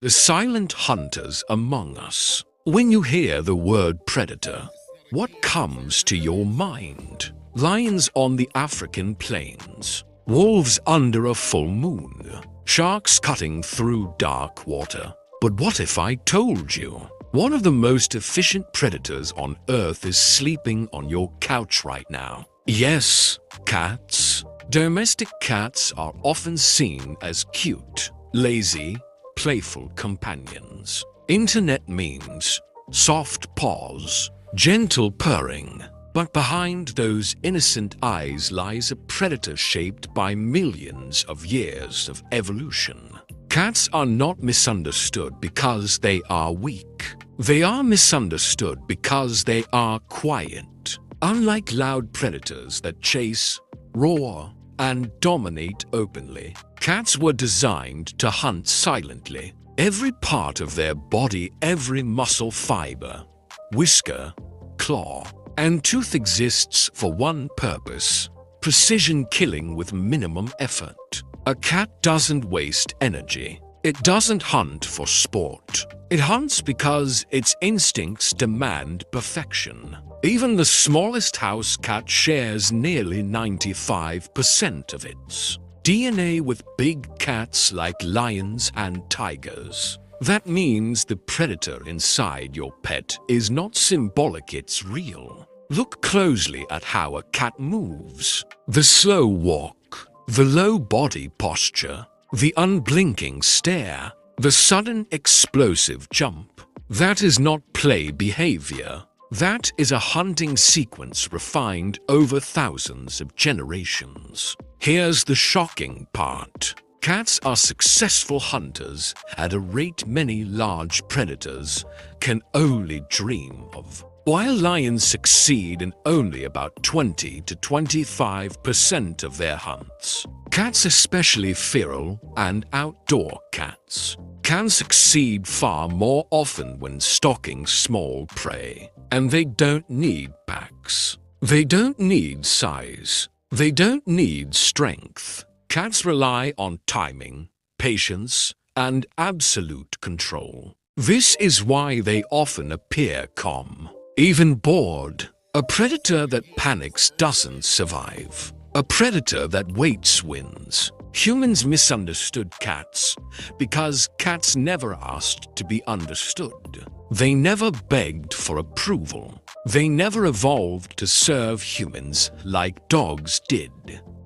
the silent hunters among us. When you hear the word predator, what comes to your mind? Lions on the African plains, wolves under a full moon, sharks cutting through dark water. But what if I told you one of the most efficient predators on Earth is sleeping on your couch right now? Yes, cats. Domestic cats are often seen as cute, lazy, playful companions. Internet memes, soft paws, gentle purring. But behind those innocent eyes lies a predator shaped by millions of years of evolution. Cats are not misunderstood because they are weak. They are misunderstood because they are quiet. Unlike loud predators that chase, roar, and dominate openly, cats were designed to hunt silently. Every part of their body, every muscle fiber, whisker, claw, and tooth exists for one purpose: precision killing with minimum effort. A cat doesn't waste energy. It doesn't hunt for sport. It hunts because its instincts demand perfection. Even the smallest house cat shares nearly 95% of its DNA with big cats like lions and tigers. That means the predator inside your pet is not symbolic, it's real. Look closely at how a cat moves. The slow walk, the low body posture, the unblinking stare, the sudden explosive jump. That is not play behavior. That is a hunting sequence refined over thousands of generations. Here's the shocking part. Cats are successful hunters at a rate many large predators can only dream of. While lions succeed in only about 20 to 25% of their hunts, cats, especially feral and outdoor cats, can succeed far more often when stalking small prey. And they don't need packs. They don't need size. They don't need strength. Cats rely on timing, patience, and absolute control. This is why they often appear calm, even bored. A predator that panics doesn't survive. A predator that waits wins. Humans misunderstood cats because cats never asked to be understood. They never begged for approval. They never evolved to serve humans like dogs did.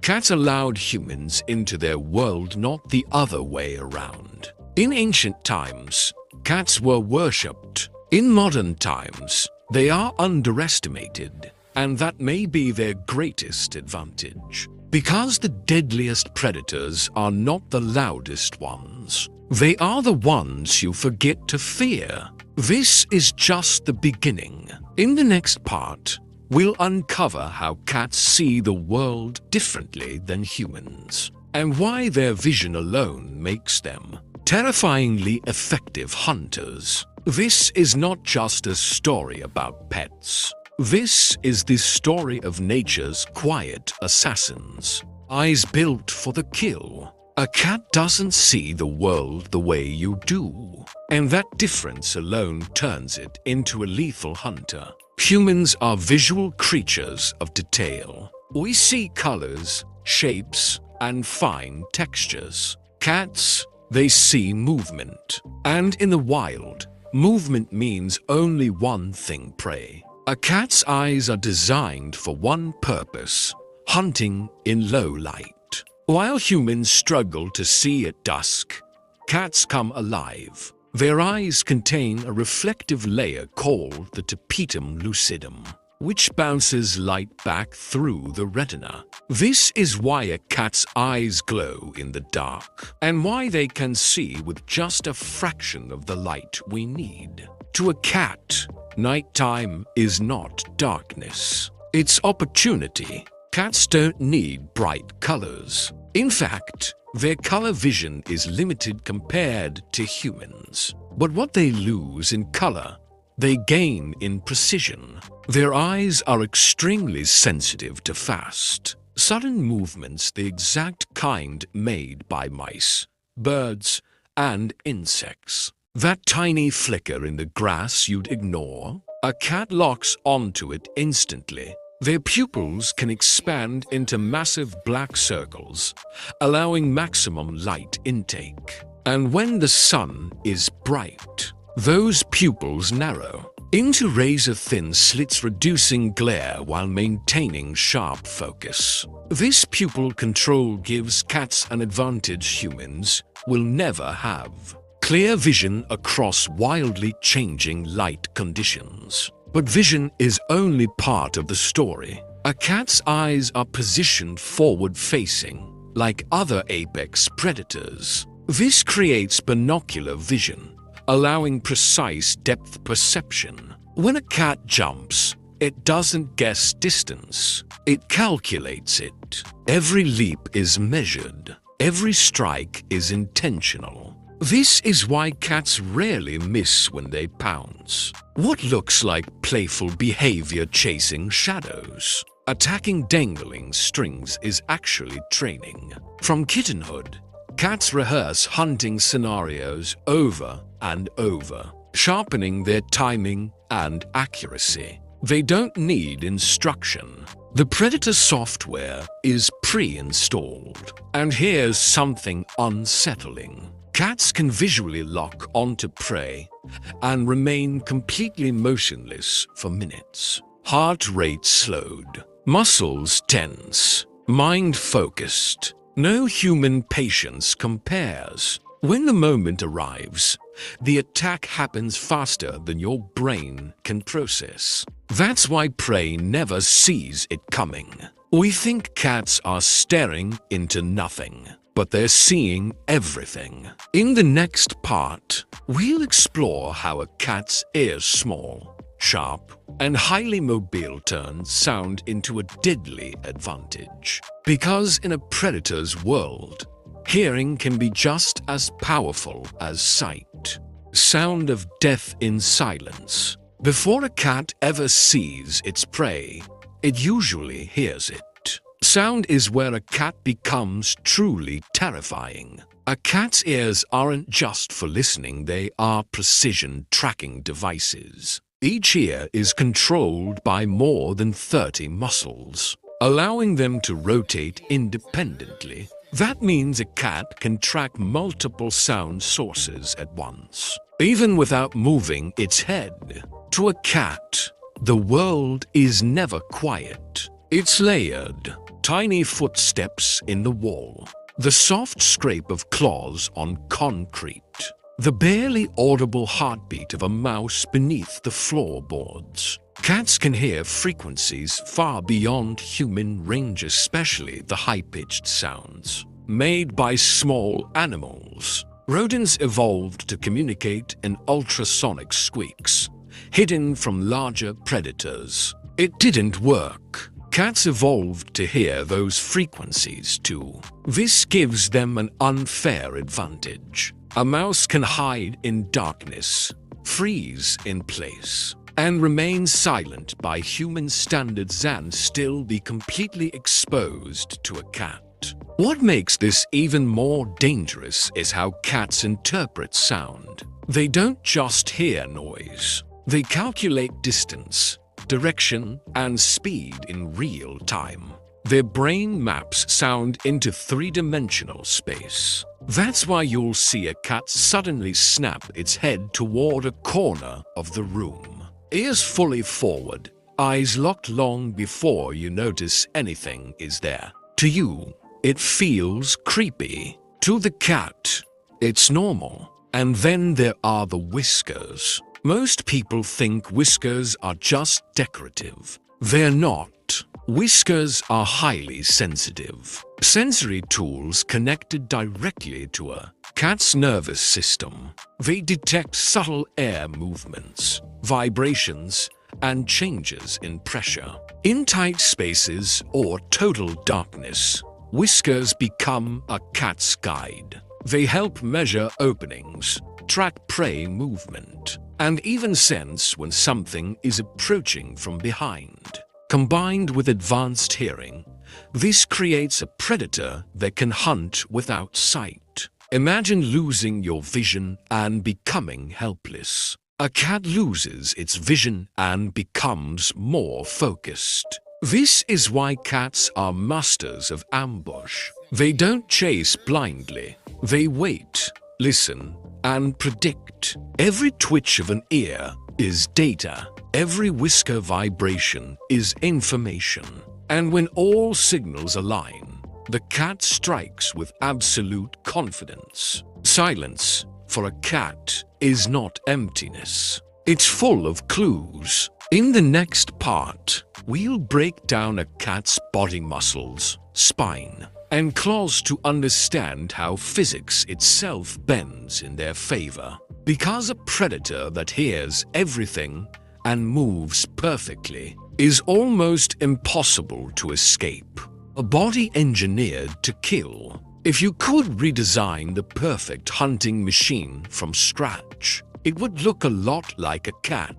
Cats allowed humans into their world, not the other way around. In ancient times, cats were worshipped. In modern times, they are underestimated, and that may be their greatest advantage. Because the deadliest predators are not the loudest ones. They are the ones you forget to fear. This is just the beginning. In the next part, we'll uncover how cats see the world differently than humans, and why their vision alone makes them terrifyingly effective hunters. This is not just a story about pets. This is the story of nature's quiet assassins, eyes built for the kill. A cat doesn't see the world the way you do, and that difference alone turns it into a lethal hunter. Humans are visual creatures of detail. We see colors, shapes, and fine textures. Cats, they see movement. And in the wild, movement means only one thing: prey. A cat's eyes are designed for one purpose: hunting in low light. While humans struggle to see at dusk, cats come alive. Their eyes contain a reflective layer called the tapetum lucidum, which bounces light back through the retina. This is why a cat's eyes glow in the dark, and why they can see with just a fraction of the light we need. To a cat, nighttime is not darkness. It's opportunity. Cats don't need bright colors. In fact, their color vision is limited compared to humans. But what they lose in color, they gain in precision. Their eyes are extremely sensitive to fast, sudden movements, the exact kind made by mice, birds, and insects. That tiny flicker in the grass you'd ignore, a cat locks onto it instantly. Their pupils can expand into massive black circles, allowing maximum light intake. And when the sun is bright, those pupils narrow into razor-thin slits, reducing glare while maintaining sharp focus. This pupil control gives cats an advantage humans will never have: clear vision across wildly changing light conditions. But vision is only part of the story. A cat's eyes are positioned forward-facing, like other apex predators. This creates binocular vision, allowing precise depth perception. When a cat jumps, it doesn't guess distance, it calculates it. Every leap is measured, every strike is intentional. This is why cats rarely miss when they pounce. What looks like playful behavior chasing shadows, attacking dangling strings is actually training. From kittenhood, cats rehearse hunting scenarios over and over, sharpening their timing and accuracy. They don't need instruction. The predator software is pre-installed. And here's something unsettling. Cats can visually lock onto prey and remain completely motionless for minutes. Heart rate slowed, muscles tense, mind focused. No human patience compares. When the moment arrives, the attack happens faster than your brain can process. That's why prey never sees it coming. We think cats are staring into nothing, but they're seeing everything. In the next part, we'll explore how a cat's ears, small, sharp, and highly mobile, turn sound into a deadly advantage. Because in a predator's world, hearing can be just as powerful as sight. Sound of death in silence. Before a cat ever sees its prey, it usually hears it. Sound is where a cat becomes truly terrifying. A cat's ears aren't just for listening, they are precision tracking devices. Each ear is controlled by more than 30 muscles, allowing them to rotate independently. That means a cat can track multiple sound sources at once, even without moving its head. To a cat, the world is never quiet. It's layered. Tiny footsteps in the wall, the soft scrape of claws on concrete, the barely audible heartbeat of a mouse beneath the floorboards. Cats can hear frequencies far beyond human range, especially the high-pitched sounds made by small animals. Rodents evolved to communicate in ultrasonic squeaks, hidden from larger predators. It didn't work. Cats evolved to hear those frequencies too. This gives them an unfair advantage. A mouse can hide in darkness, freeze in place, and remain silent by human standards and still be completely exposed to a cat. What makes this even more dangerous is how cats interpret sound. They don't just hear noise. They calculate distance, direction, and speed in real time. Their brain maps sound into three-dimensional space. That's why you'll see a cat suddenly snap its head toward a corner of the room. Ears fully forward, eyes locked long before you notice anything is there. To you, it feels creepy. To the cat, it's normal. And then there are the whiskers. Most people think whiskers are just decorative. They're not. Whiskers are highly sensitive. Sensory tools connected directly to a cat's nervous system. They detect subtle air movements, vibrations, and changes in pressure. In tight spaces or total darkness, whiskers become a cat's guide. They help measure openings, track prey movement, and even sense when something is approaching from behind. Combined with advanced hearing, this creates a predator that can hunt without sight. Imagine losing your vision and becoming helpless. A cat loses its vision and becomes more focused. This is why cats are masters of ambush. They don't chase blindly. They wait, listen, and predict. Every twitch of an ear is data. Every whisker vibration is information. And when all signals align, the cat strikes with absolute confidence. Silence, for a cat, is not emptiness. It's full of clues. In the next part, we'll break down a cat's body muscles, spine, and claws to understand how physics itself bends in their favor. Because a predator that hears everything and moves perfectly is almost impossible to escape. A body engineered to kill. If you could redesign the perfect hunting machine from scratch, it would look a lot like a cat.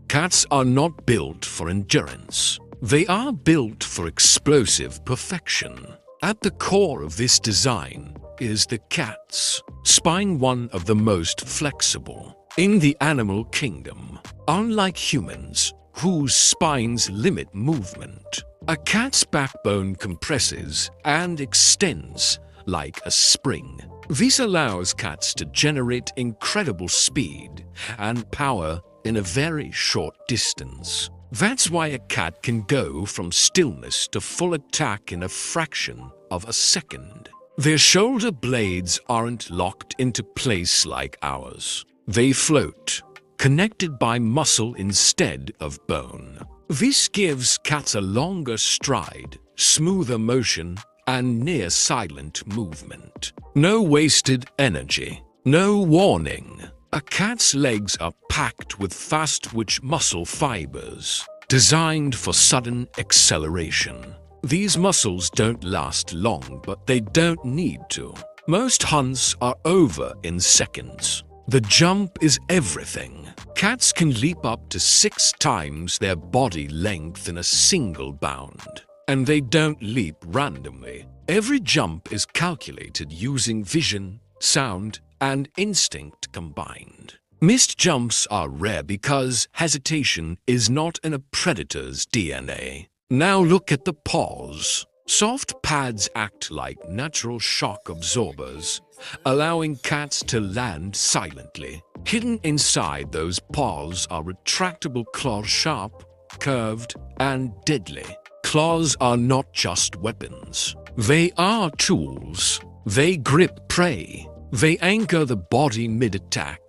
Cats are not built for endurance. They are built for explosive perfection. At the core of this design is the cat's spine, one of the most flexible in the animal kingdom. Unlike humans, whose spines limit movement, a cat's backbone compresses and extends like a spring. This allows cats to generate incredible speed and power in a very short distance. That's why a cat can go from stillness to full attack in a fraction of a second. Their shoulder blades aren't locked into place like ours. They float, connected by muscle instead of bone. This gives cats a longer stride, smoother motion, and near-silent movement. No wasted energy, no warning. A cat's legs are packed with fast-twitch muscle fibers, designed for sudden acceleration. These muscles don't last long, but they don't need to. Most hunts are over in seconds. The jump is everything. Cats can leap up to 6 times their body length in a single bound. And they don't leap randomly. Every jump is calculated using vision, sound, and instinct combined. Missed jumps are rare because hesitation is not in a predator's DNA. Now look at the paws. Soft pads act like natural shock absorbers, allowing cats to land silently. Hidden inside those paws are retractable claws, sharp, curved, and deadly. Claws are not just weapons. They are tools. They grip prey. They anchor the body mid-attack.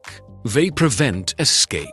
They prevent escape.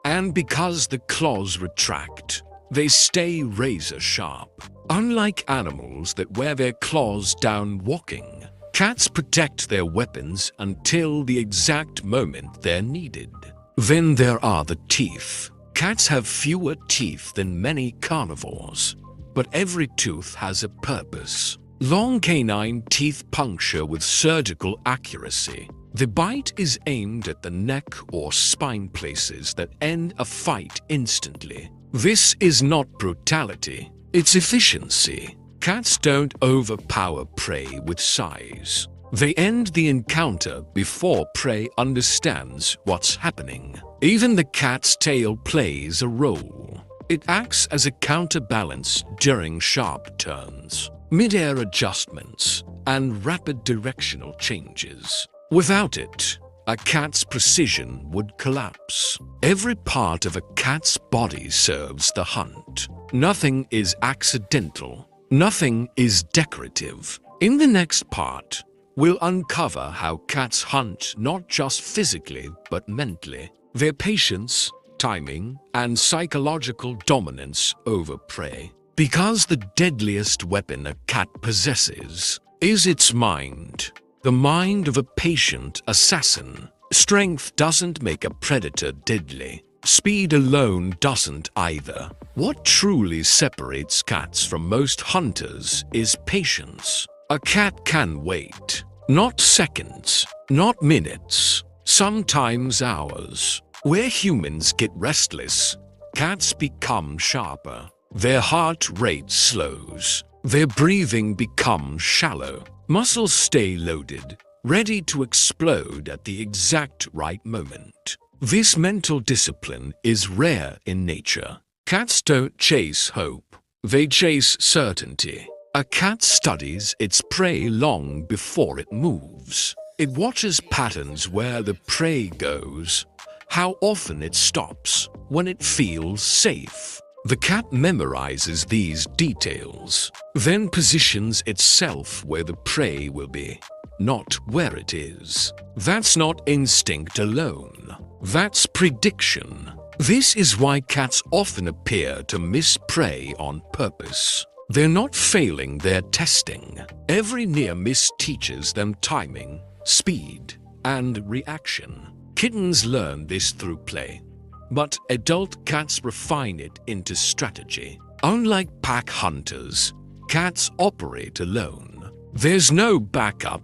And because the claws retract, they stay razor-sharp. Unlike animals that wear their claws down walking, cats protect their weapons until the exact moment they're needed. Then there are the teeth. Cats have fewer teeth than many carnivores, but every tooth has a purpose. Long canine teeth puncture with surgical accuracy. The bite is aimed at the neck or spine, places that end a fight instantly. This is not brutality, it's efficiency. Cats don't overpower prey with size. They end the encounter before prey understands what's happening. Even the cat's tail plays a role. It acts as a counterbalance during sharp turns, mid-air adjustments, and rapid directional changes. Without it, a cat's precision would collapse. Every part of a cat's body serves the hunt. Nothing is accidental. Nothing is decorative. In the next part, we'll uncover how cats hunt not just physically but mentally. Their patience, timing, and psychological dominance over prey. Because the deadliest weapon a cat possesses is its mind. The mind of a patient assassin. Strength doesn't make a predator deadly. Speed alone doesn't either. What truly separates cats from most hunters is patience. A cat can wait. Not seconds, not minutes, sometimes hours. Where humans get restless, cats become sharper. Their heart rate slows. Their breathing becomes shallow. Muscles stay loaded. ready to explode at the exact right moment. This mental discipline is rare in nature. Cats don't chase hope, they chase certainty. A cat studies its prey long before it moves. It watches patterns where the prey goes, how often it stops, when it feels safe. The cat memorizes these details, then positions itself where the prey will be, not where it is. That's not instinct alone. That's prediction. This is why cats often appear to miss prey on purpose. They're not failing, they're testing. Every near miss teaches them timing, speed, and reaction. Kittens learn this through play, but adult cats refine it into strategy. Unlike pack hunters, cats operate alone. There's no backup,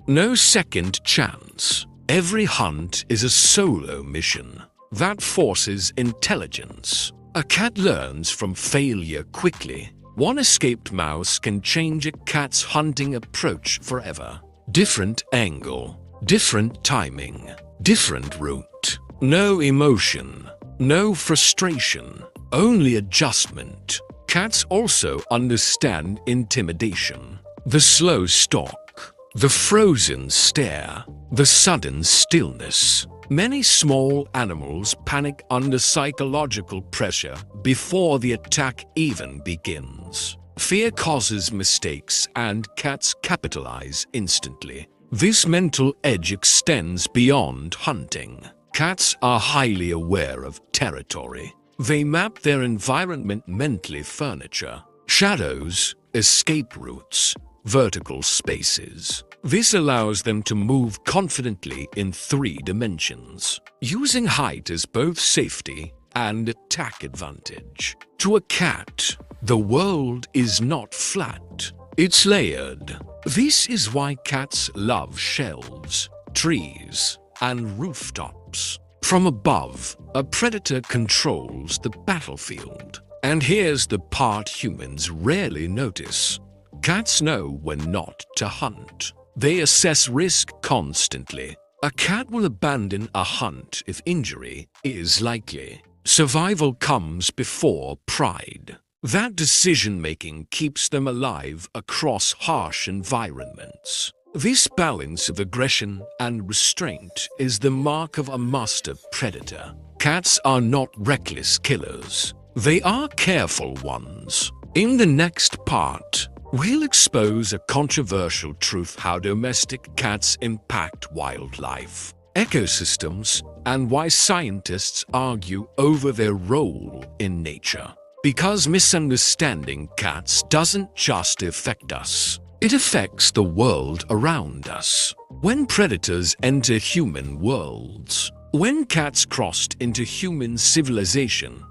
no second chance. Every hunt is a solo mission. That forces intelligence. A cat learns from failure quickly. One escaped mouse can change a cat's hunting approach forever. Different angle, different timing, different route. No emotion, no frustration, only adjustment. Cats also understand intimidation. The slow stalk, the frozen stare, the sudden stillness. Many small animals panic under psychological pressure before the attack even begins. Fear causes mistakes and cats capitalize instantly. This mental edge extends beyond hunting. Cats are highly aware of territory. They map their environment mentally: furniture, shadows, escape routes, vertical spaces. This allows them to move confidently in 3 dimensions, using height as both safety and attack advantage. To a cat, the world is not flat, it's layered. This is why cats love shelves, trees, and rooftops. From above, a predator controls the battlefield. And here's the part humans rarely notice. Cats know when not to hunt. They assess risk constantly. A cat will abandon a hunt if injury is likely. Survival comes before pride. That decision-making keeps them alive across harsh environments. This balance of aggression and restraint is the mark of a master predator. Cats are not reckless killers. They are careful ones. In the next part, we'll expose a controversial truth: how domestic cats impact wildlife, ecosystems, and why scientists argue over their role in nature. Because misunderstanding cats doesn't just affect us, it affects the world around us. When predators enter human worlds, when cats crossed into human civilization,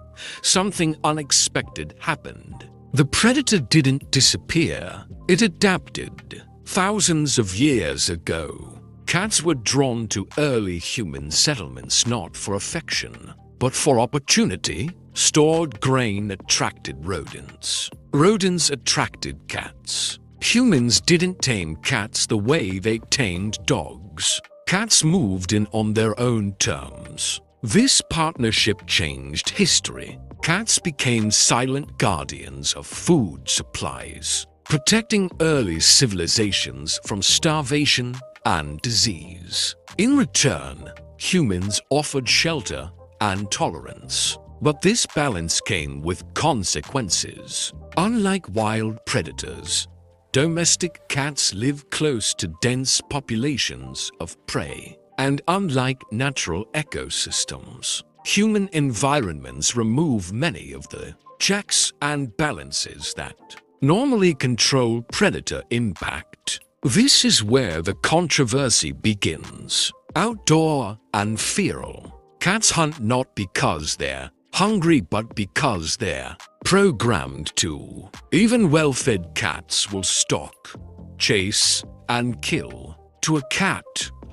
something unexpected happened. The predator didn't disappear, it adapted. Thousands of years ago, cats were drawn to early human settlements not for affection, but for opportunity. Stored grain attracted rodents. Rodents attracted cats. Humans didn't tame cats the way they tamed dogs. Cats moved in on their own terms. This partnership changed history. Cats became silent guardians of food supplies, protecting early civilizations from starvation and disease. In return, humans offered shelter and tolerance. But this balance came with consequences. Unlike wild predators, domestic cats live close to dense populations of prey. And unlike natural ecosystems, human environments remove many of the checks and balances that normally control predator impact. This is where the controversy begins. Outdoor and feral. Cats hunt not because they're hungry but because they're programmed to. Even well-fed cats will stalk, chase, and kill. To a cat,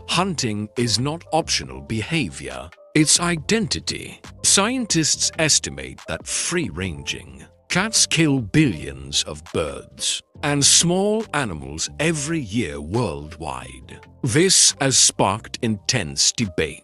hunting is not optional behavior. It's identity. Scientists estimate that free-ranging Cats kill billions of birds and small animals every year worldwide. This has sparked intense debate.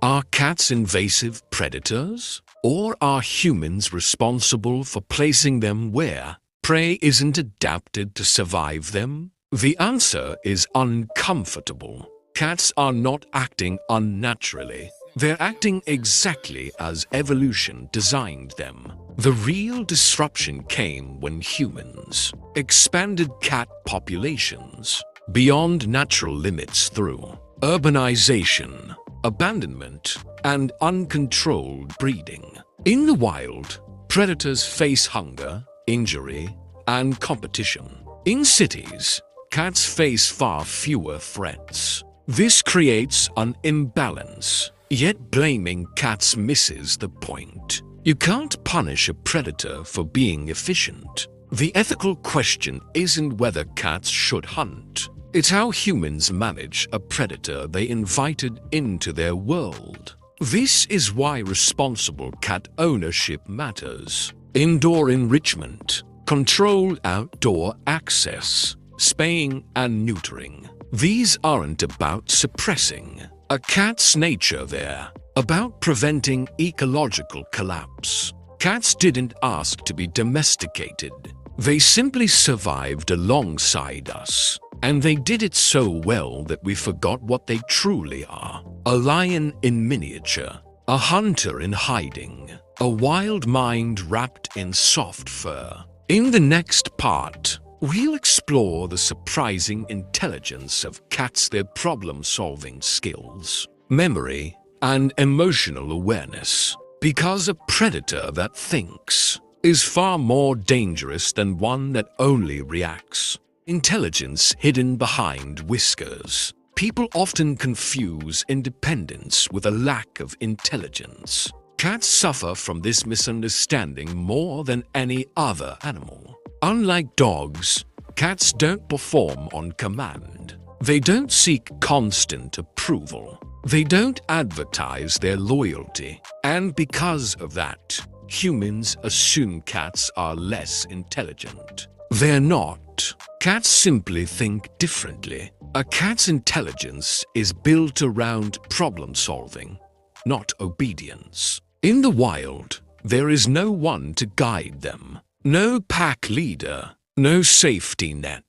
Are cats invasive predators? Or are humans responsible for placing them where prey isn't adapted to survive them? The answer is uncomfortable. Cats are not acting unnaturally. They're acting exactly as evolution designed them. The real disruption came when humans expanded cat populations beyond natural limits through urbanization, abandonment, and uncontrolled breeding. In the wild, predators face hunger, injury, and competition. In cities, cats face far fewer threats. This creates an imbalance, yet blaming cats misses the point. You can't punish a predator for being efficient. The ethical question isn't whether cats should hunt. It's how humans manage a predator they invited into their world. This is why responsible cat ownership matters. Indoor enrichment, controlled outdoor access, spaying and neutering. These aren't about suppressing a cat's nature, they're about preventing ecological collapse. Cats didn't ask to be domesticated. They simply survived alongside us. And they did it so well that we forgot what they truly are. A lion in miniature, a hunter in hiding, a wild mind wrapped in soft fur. In the next part, we'll explore the surprising intelligence of cats, their problem-solving skills, memory, and emotional awareness. Because a predator that thinks is far more dangerous than one that only reacts. Intelligence hidden behind whiskers. People often confuse independence with a lack of intelligence. Cats suffer from this misunderstanding more than any other animal. Unlike dogs, cats don't perform on command. They don't seek constant approval. They don't advertise their loyalty. And because of that, humans assume cats are less intelligent. They're not. Cats simply think differently. A cat's intelligence is built around problem solving, not obedience. In the wild, there is no one to guide them. No pack leader, no safety net.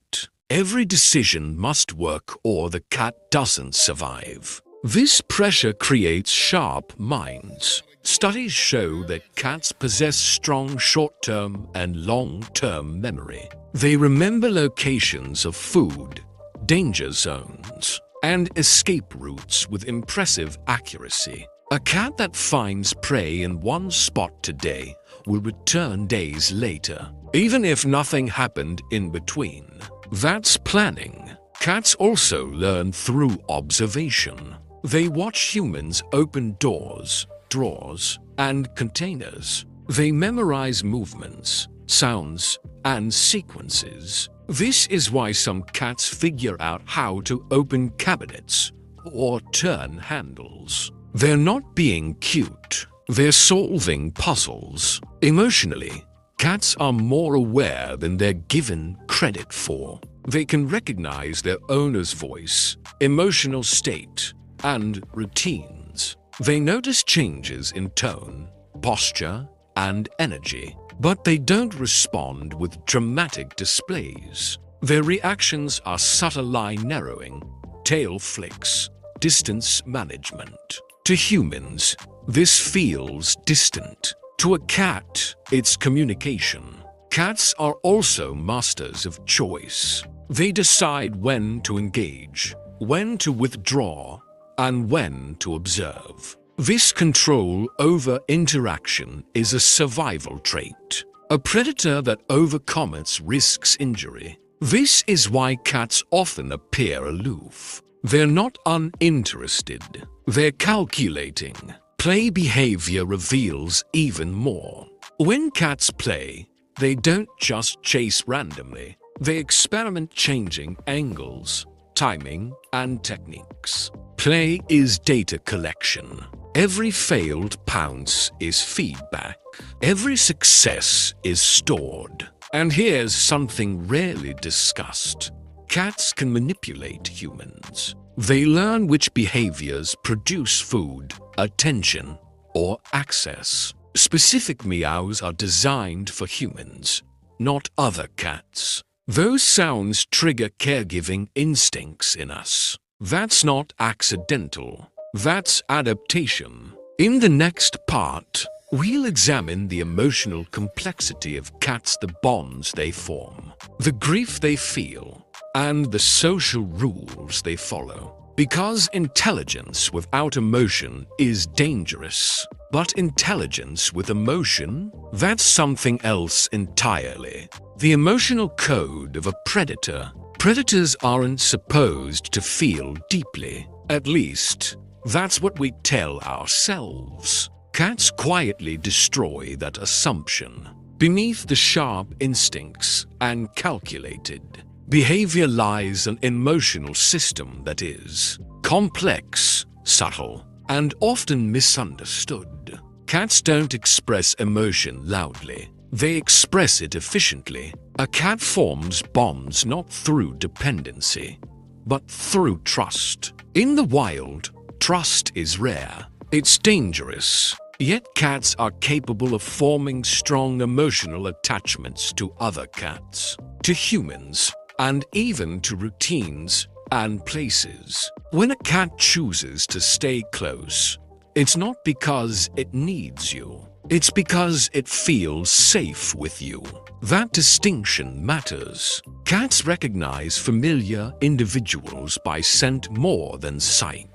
Every decision must work or the cat doesn't survive. This pressure creates sharp minds. Studies show that cats possess strong short-term and long-term memory. They remember locations of food, danger zones, and escape routes with impressive accuracy. A cat that finds prey in one spot today will return days later, even if nothing happened in between. That's planning. Cats also learn through observation. They watch humans open doors, drawers, and containers. They memorize movements, sounds, and sequences. This is why some cats figure out how to open cabinets or turn handles. They're not being cute. They're solving puzzles. Emotionally, cats are more aware than they're given credit for. They can recognize their owner's voice, emotional state, and routines. They notice changes in tone, posture, and energy, but they don't respond with dramatic displays. Their reactions are subtle line narrowing, tail flicks, distance management. To humans, this feels distant. To a cat, it's communication. Cats are also masters of choice. They decide when to engage, when to withdraw, and when to observe. This control over interaction is a survival trait. A predator that overcommits risks injury. This is why cats often appear aloof. They're not uninterested. They're calculating. Play behavior reveals even more. When cats play, they don't just chase randomly. They experiment, changing angles, timing, and techniques. Play is data collection. Every failed pounce is feedback. Every success is stored. And here's something rarely discussed. Cats can manipulate humans. They learn which behaviors produce food, attention, or access. Specific meows are designed for humans, not other cats. Those sounds trigger caregiving instincts in us. That's not accidental. That's adaptation. In the next part, we'll examine the emotional complexity of cats, the bonds they form, the grief they feel, and the social rules they follow. Because intelligence without emotion is dangerous, but intelligence with emotion, that's something else entirely. The emotional code of a predator. Predators aren't supposed to feel deeply. At least, that's what we tell ourselves. Cats quietly destroy that assumption. Beneath the sharp instincts and calculated behavior lies an emotional system that is complex, subtle, and often misunderstood. Cats don't express emotion loudly. They express it efficiently. A cat forms bonds not through dependency, but through trust. In the wild, trust is rare. It's dangerous. Yet cats are capable of forming strong emotional attachments to other cats, to humans, and even to routines and places. When a cat chooses to stay close, it's not because it needs you. It's because it feels safe with you. That distinction matters. Cats recognize familiar individuals by scent more than sight.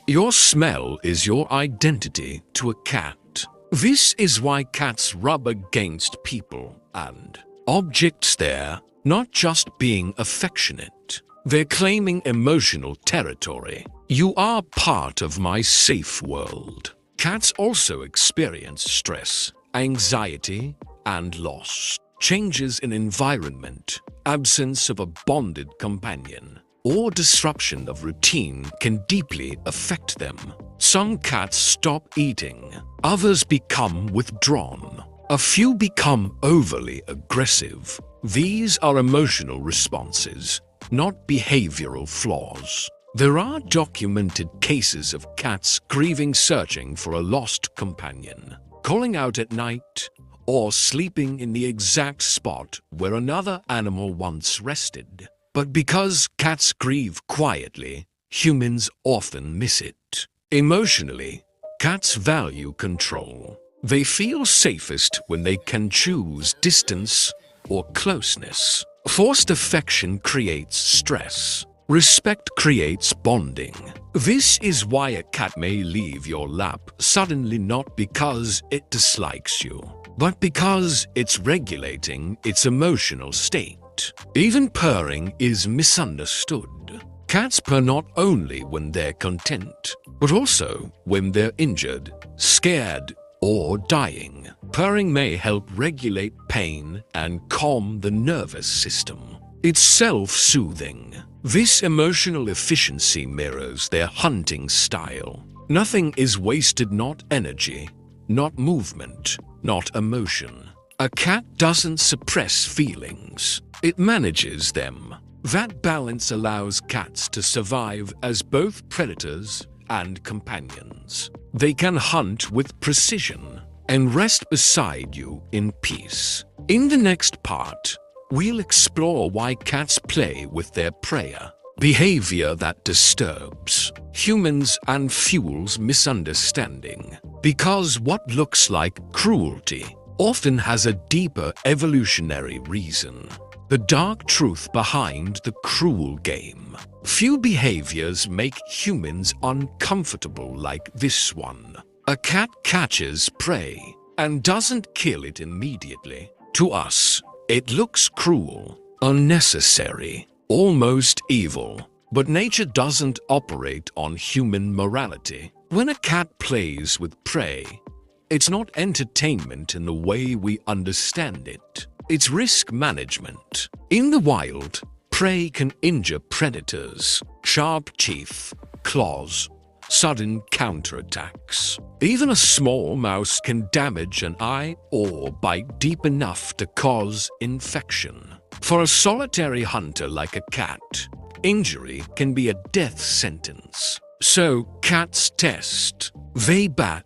Your smell is your identity to a cat. This is why cats rub against people and objects there. Not just being affectionate. They're claiming emotional territory. You are part of my safe world. Cats also experience stress, anxiety, and loss. Changes in environment, absence of a bonded companion, or disruption of routine can deeply affect them. Some cats stop eating. Others become withdrawn. A few become overly aggressive. These are emotional responses, not behavioral flaws. There are documented cases of cats grieving, searching for a lost companion, calling out at night, or sleeping in the exact spot where another animal once rested. But because cats grieve quietly, humans often miss it. Emotionally, cats value control. They feel safest when they can choose distance or closeness. Forced affection creates stress. Respect creates bonding. This is why a cat may leave your lap suddenly, not because it dislikes you, but because it's regulating its emotional state. Even purring is misunderstood. Cats purr not only when they're content, but also when they're injured, scared, or dying. Purring may help regulate pain and calm the nervous system. It's self-soothing. This emotional efficiency mirrors their hunting style. Nothing is wasted, not energy, not movement, not emotion. A cat doesn't suppress feelings. It manages them. That balance allows cats to survive as both predators and companions. They can hunt with precision and rest beside you in peace. In the next part, we'll explore why cats play with their prey, behavior that disturbs humans and fuels misunderstanding. Because what looks like cruelty often has a deeper evolutionary reason. The dark truth behind the cruel game. Few behaviors make humans uncomfortable like this one. A cat catches prey and doesn't kill it immediately. To us, it looks cruel, unnecessary, almost evil. But nature doesn't operate on human morality. When a cat plays with prey, it's not entertainment in the way we understand it. It's risk management. In the wild, prey can injure predators. Sharp teeth, claws, sudden counterattacks. Even a small mouse can damage an eye or bite deep enough to cause infection. For a solitary hunter like a cat, injury can be a death sentence. So cats test, they bat,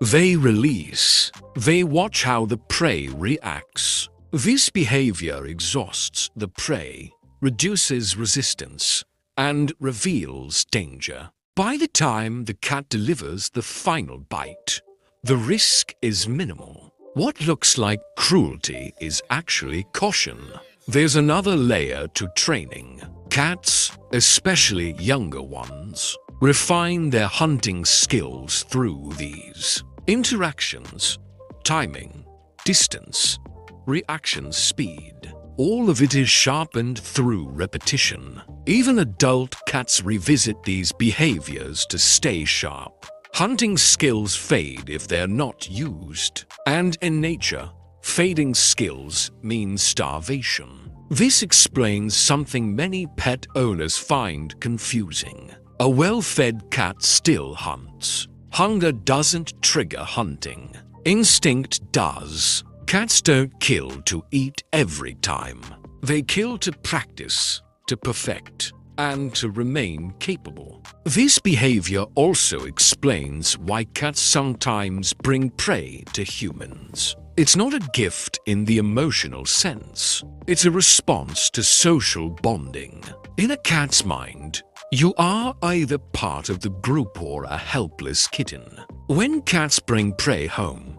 they release, they watch how the prey reacts. This behavior exhausts the prey, reduces resistance, and reveals danger. By the time the cat delivers the final bite, the risk is minimal. What looks like cruelty is actually caution. There's another layer to training. Cats, especially younger ones, refine their hunting skills through these interactions, timing, distance, reaction speed. All of it is sharpened through repetition. Even adult cats revisit these behaviors to stay sharp. Hunting skills fade if they're not used. And in nature, fading skills means starvation. This explains something many pet owners find confusing. A well-fed cat still hunts. Hunger doesn't trigger hunting. Instinct does. Cats don't kill to eat every time. They kill to practice, to perfect, and to remain capable. This behavior also explains why cats sometimes bring prey to humans. It's not a gift in the emotional sense. It's a response to social bonding. In a cat's mind, you are either part of the group or a helpless kitten. When cats bring prey home,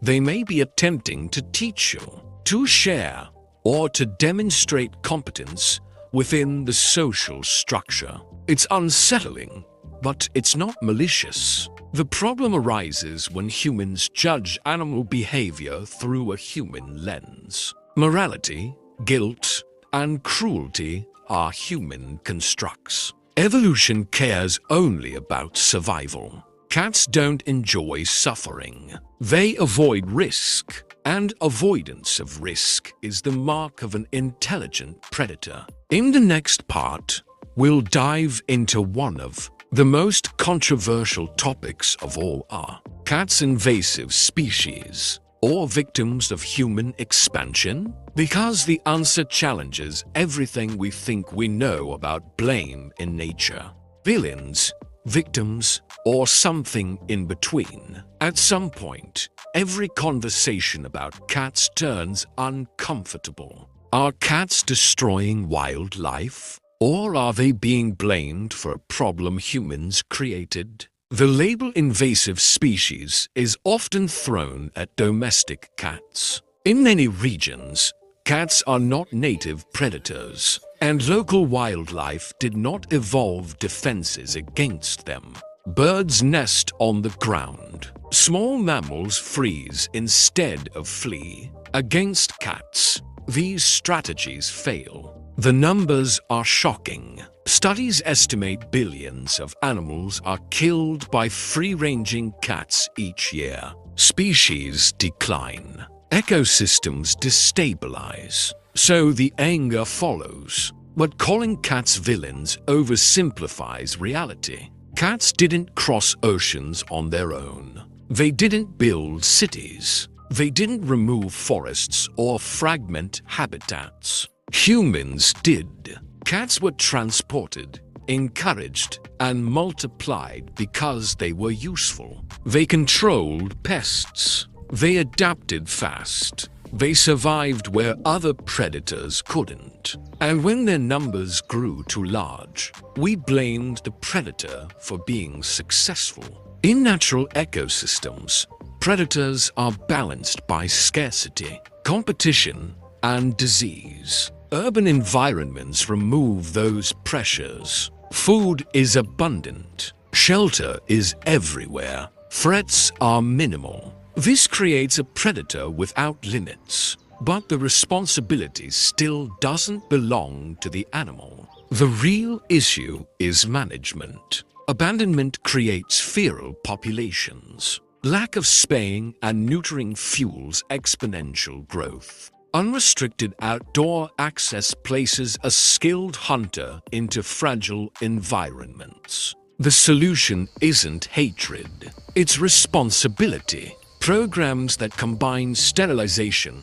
they may be attempting to teach you, to share, or to demonstrate competence within the social structure. It's unsettling, but it's not malicious. The problem arises when humans judge animal behavior through a human lens. Morality, guilt, and cruelty are human constructs. Evolution cares only about survival. Cats don't enjoy suffering. They avoid risk, and avoidance of risk is the mark of an intelligent predator. In the next part, we'll dive into one of the most controversial topics of all are cats invasive species or victims of human expansion? Because the answer challenges everything we think we know about blame in nature. Villains, victims, or something in between. At some point, every conversation about cats turns uncomfortable. Are cats destroying wildlife? Or are they being blamed for a problem humans created? The label invasive species is often thrown at domestic cats. In many regions, cats are not native predators, and local wildlife did not evolve defenses against them. Birds nest on the ground. Small mammals freeze instead of flee. Against cats, these strategies fail. The numbers are shocking. Studies estimate billions of animals are killed by free-ranging cats each year. Species decline. Ecosystems destabilize. So the anger follows. But calling cats villains oversimplifies reality. Cats didn't cross oceans on their own. They didn't build cities. They didn't remove forests or fragment habitats. Humans did. Cats were transported, encouraged, and multiplied because they were useful. They controlled pests. They adapted fast. They survived where other predators couldn't. And when their numbers grew too large, we blamed the predator for being successful. In natural ecosystems, predators are balanced by scarcity, competition, and disease. Urban environments remove those pressures. Food is abundant. Shelter is everywhere. Threats are minimal. This creates a predator without limits. But the responsibility still doesn't belong to the animal. The real issue is management. Abandonment creates feral populations. Lack of spaying and neutering fuels exponential growth. Unrestricted outdoor access places a skilled hunter into fragile environments. The solution isn't hatred, it's responsibility. Programs that combine sterilization,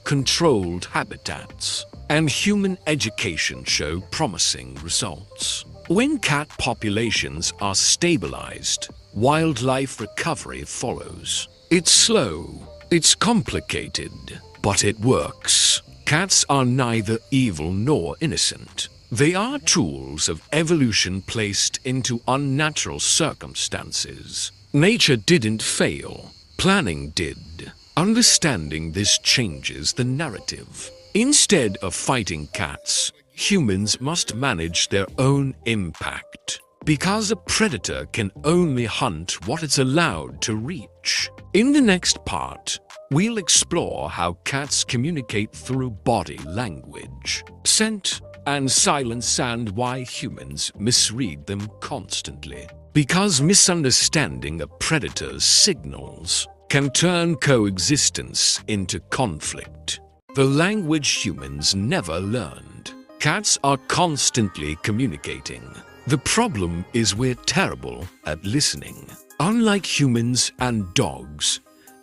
controlled habitats, and human education show promising results. When cat populations are stabilized, wildlife recovery follows. It's slow, it's complicated, but it works. Cats are neither evil nor innocent. They are tools of evolution placed into unnatural circumstances. Nature didn't fail. Planning did. Understanding this changes the narrative. Instead of fighting cats, humans must manage their own impact. Because a predator can only hunt what it's allowed to reach. In the next part, we'll explore how cats communicate through body language, scent, and silence, and why humans misread them constantly. Because misunderstanding a predator's signals can turn coexistence into conflict. The language humans never learned. Cats are constantly communicating. The problem is we're terrible at listening. Unlike humans and dogs,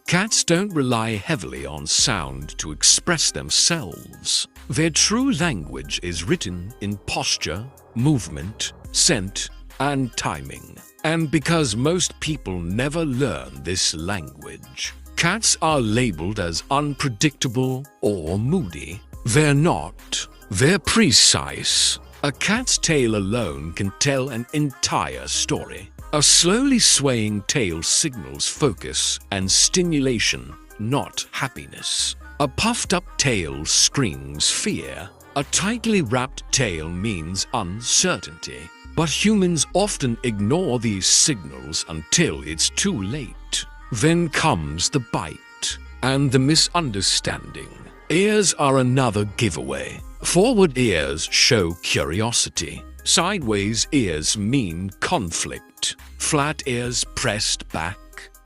cats don't rely heavily on sound to express themselves. Their true language is written in posture, movement, scent, and timing. And because most people never learn this language, cats are labeled as unpredictable or moody. They're not. They're precise. A cat's tail alone can tell an entire story. A slowly swaying tail signals focus and stimulation, not happiness. A puffed-up tail screams fear. A tightly wrapped tail means uncertainty. But humans often ignore these signals until it's too late. Then comes the bite and the misunderstanding. Ears are another giveaway. Forward ears show curiosity. Sideways ears mean conflict. Flat ears pressed back.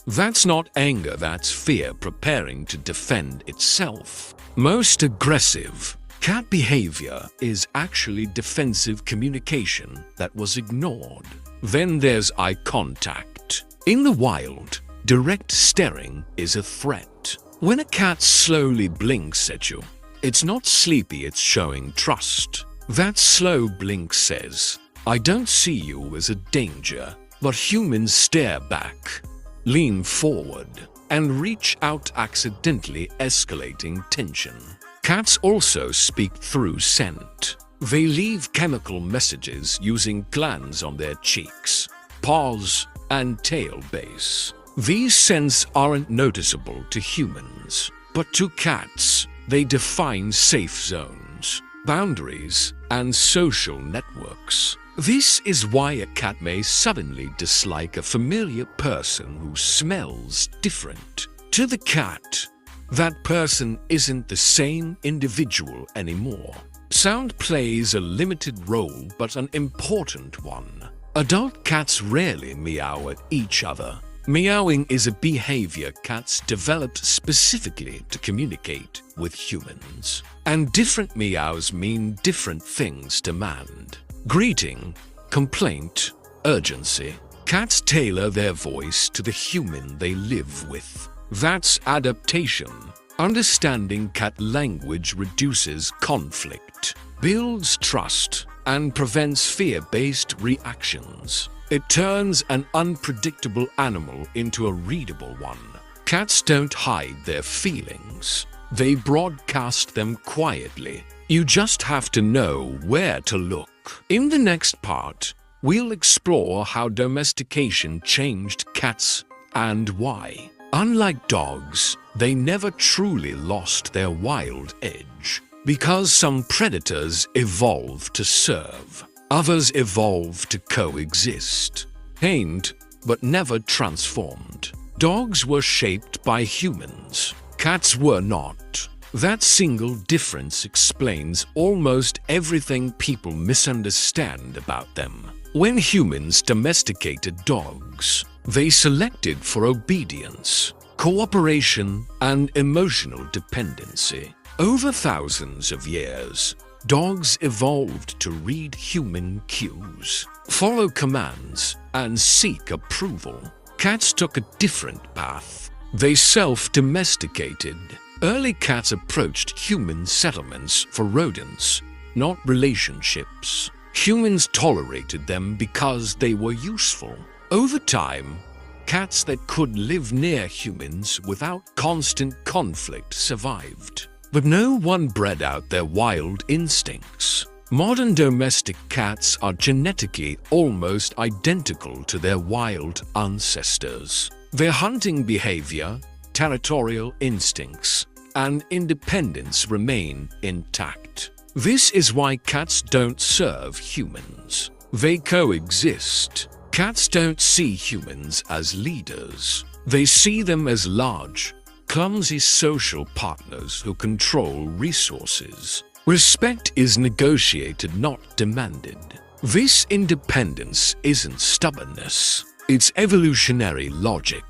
That's not anger, that's fear preparing to defend itself. Most aggressive cat behavior is actually defensive communication that was ignored. Then there's eye contact. In the wild, direct staring is a threat. When a cat slowly blinks at you, it's not sleepy, it's showing trust. That slow blink says, I don't see you as a danger. But humans stare back, lean forward, and reach out, accidentally escalating tension. Cats also speak through scent. They leave chemical messages using glands on their cheeks, paws, and tail base. These scents aren't noticeable to humans, but to cats, they define safe zones, boundaries, and social networks. This is why a cat may suddenly dislike a familiar person who smells different. To the cat, that person isn't the same individual anymore. Sound plays a limited role, but an important one. Adult cats rarely meow at each other. Meowing is a behavior cats developed specifically to communicate with humans. And different meows mean different things to man. Greeting, complaint, urgency. Cats tailor their voice to the human they live with. That's adaptation. Understanding cat language reduces conflict, builds trust, and prevents fear-based reactions. It turns an unpredictable animal into a readable one. Cats don't hide their feelings. They broadcast them quietly. You just have to know where to look. In the next part, we'll explore how domestication changed cats and why. Unlike dogs, they never truly lost their wild edge. Because some predators evolved to serve, others evolved to coexist. Tamed, but never transformed. Dogs were shaped by humans. Cats were not. That single difference explains almost everything people misunderstand about them. When humans domesticated dogs, they selected for obedience, cooperation, and emotional dependency. Over thousands of years, dogs evolved to read human cues, follow commands, and seek approval. Cats took a different path. They self-domesticated. Early cats approached human settlements for rodents, not relationships. Humans tolerated them because they were useful. Over time, cats that could live near humans without constant conflict survived. But no one bred out their wild instincts. Modern domestic cats are genetically almost identical to their wild ancestors. Their hunting behavior, territorial instincts, and independence remain intact. This is why cats don't serve humans. They coexist. Cats don't see humans as leaders. They see them as large, clumsy social partners who control resources. Respect is negotiated, not demanded. This independence isn't stubbornness. It's evolutionary logic.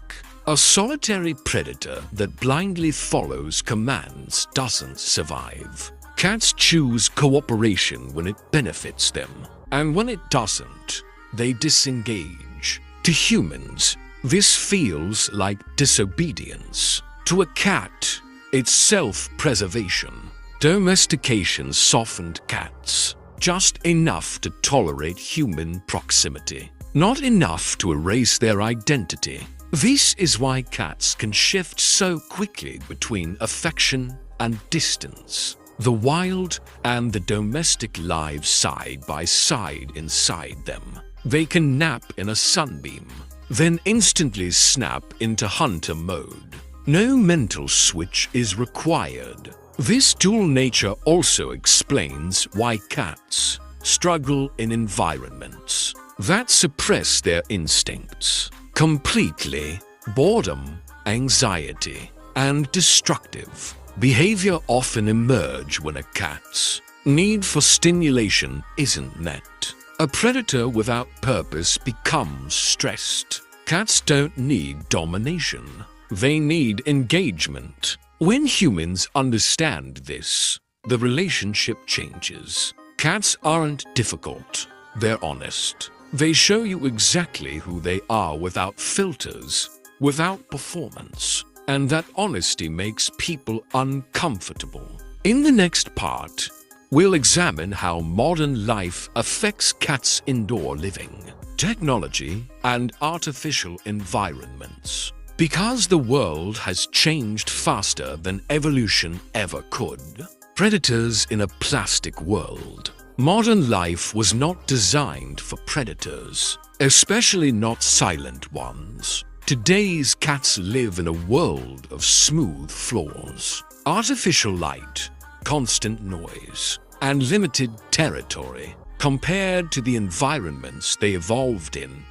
A solitary predator that blindly follows commands doesn't survive. Cats choose cooperation when it benefits them, and when it doesn't, they disengage. To humans, this feels like disobedience. To a cat, it's self-preservation. Domestication softened cats, just enough to tolerate human proximity, not enough to erase their identity. This is why cats can shift so quickly between affection and distance. The wild and the domestic live side by side inside them. They can nap in a sunbeam, then instantly snap into hunter mode. No mental switch is required. This dual nature also explains why cats struggle in environments that suppress their instincts completely. Boredom, anxiety, and destructive behavior often emerge when a cat's need for stimulation isn't met. A predator without purpose becomes stressed. Cats don't need domination. They need engagement. When humans understand this, the relationship changes. Cats aren't difficult. They're honest. They show you exactly who they are without filters, without performance. And that honesty makes people uncomfortable. In the next part, we'll examine how modern life affects cats' indoor living, technology, and artificial environments. Because the world has changed faster than evolution ever could. Predators in a plastic world. Modern life was not designed for predators, especially not silent ones. Today's cats live in a world of smooth floors, artificial light, constant noise, and limited territory. Compared to the environments they evolved in,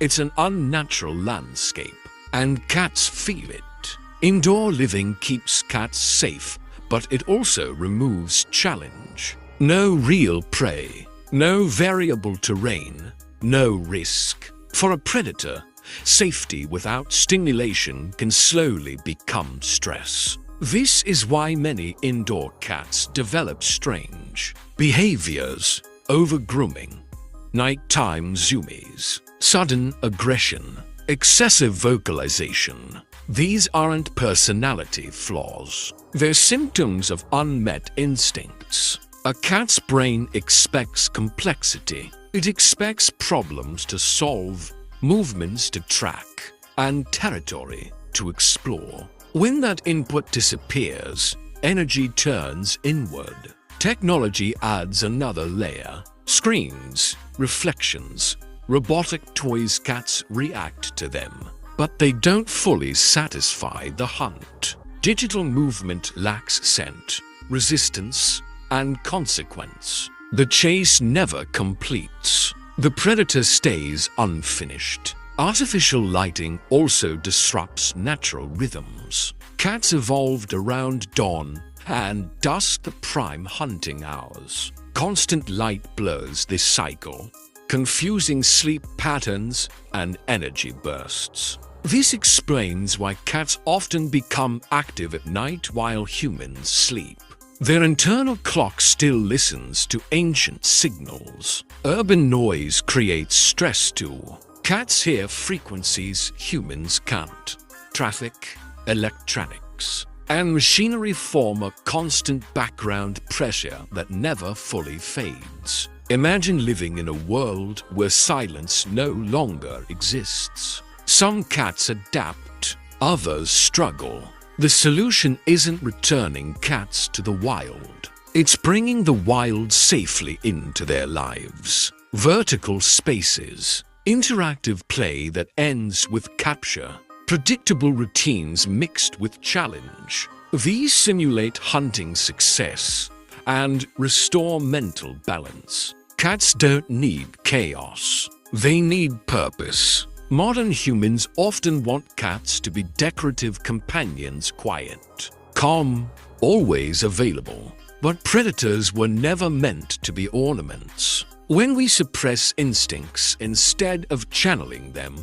it's an unnatural landscape, and cats feel it. Indoor living keeps cats safe, but it also removes challenge. No real prey, no variable terrain, no risk. For a predator, safety without stimulation can slowly become stress. This is why many indoor cats develop strange behaviors, over-grooming, nighttime zoomies, sudden aggression, excessive vocalization. These aren't personality flaws. They're symptoms of unmet instincts. A cat's brain expects complexity. It expects problems to solve, movements to track, and territory to explore. When that input disappears, energy turns inward. Technology adds another layer. Screens, reflections, robotic toys. Cats react to them, but they don't fully satisfy the hunt. Digital movement lacks scent, resistance, and consequence. The chase never completes. The predator stays unfinished. Artificial lighting also disrupts natural rhythms. Cats evolved around dawn and dusk, the prime hunting hours. Constant light blurs this cycle, confusing sleep patterns and energy bursts. This explains why cats often become active at night while humans sleep. Their internal clock still listens to ancient signals. Urban noise creates stress too. Cats hear frequencies humans can't. Traffic, electronics, and machinery form a constant background pressure that never fully fades. Imagine living in a world where silence no longer exists. Some cats adapt, others struggle. The solution isn't returning cats to the wild. It's bringing the wild safely into their lives. Vertical spaces, interactive play that ends with capture, predictable routines mixed with challenge. These simulate hunting success and restore mental balance. Cats don't need chaos. They need purpose. Modern humans often want cats to be decorative companions, quiet, calm, always available. But predators were never meant to be ornaments. When we suppress instincts instead of channeling them,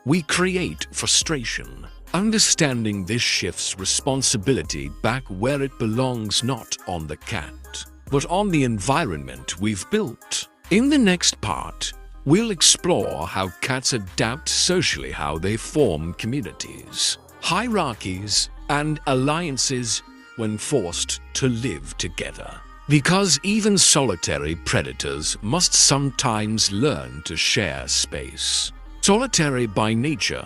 we create frustration. Understanding this shifts responsibility back where it belongs, not on the cat, but on the environment we've built. In the next part, we'll explore how cats adapt socially, how they form communities, hierarchies, and alliances when forced to live together. Because even solitary predators must sometimes learn to share space. Solitary by nature,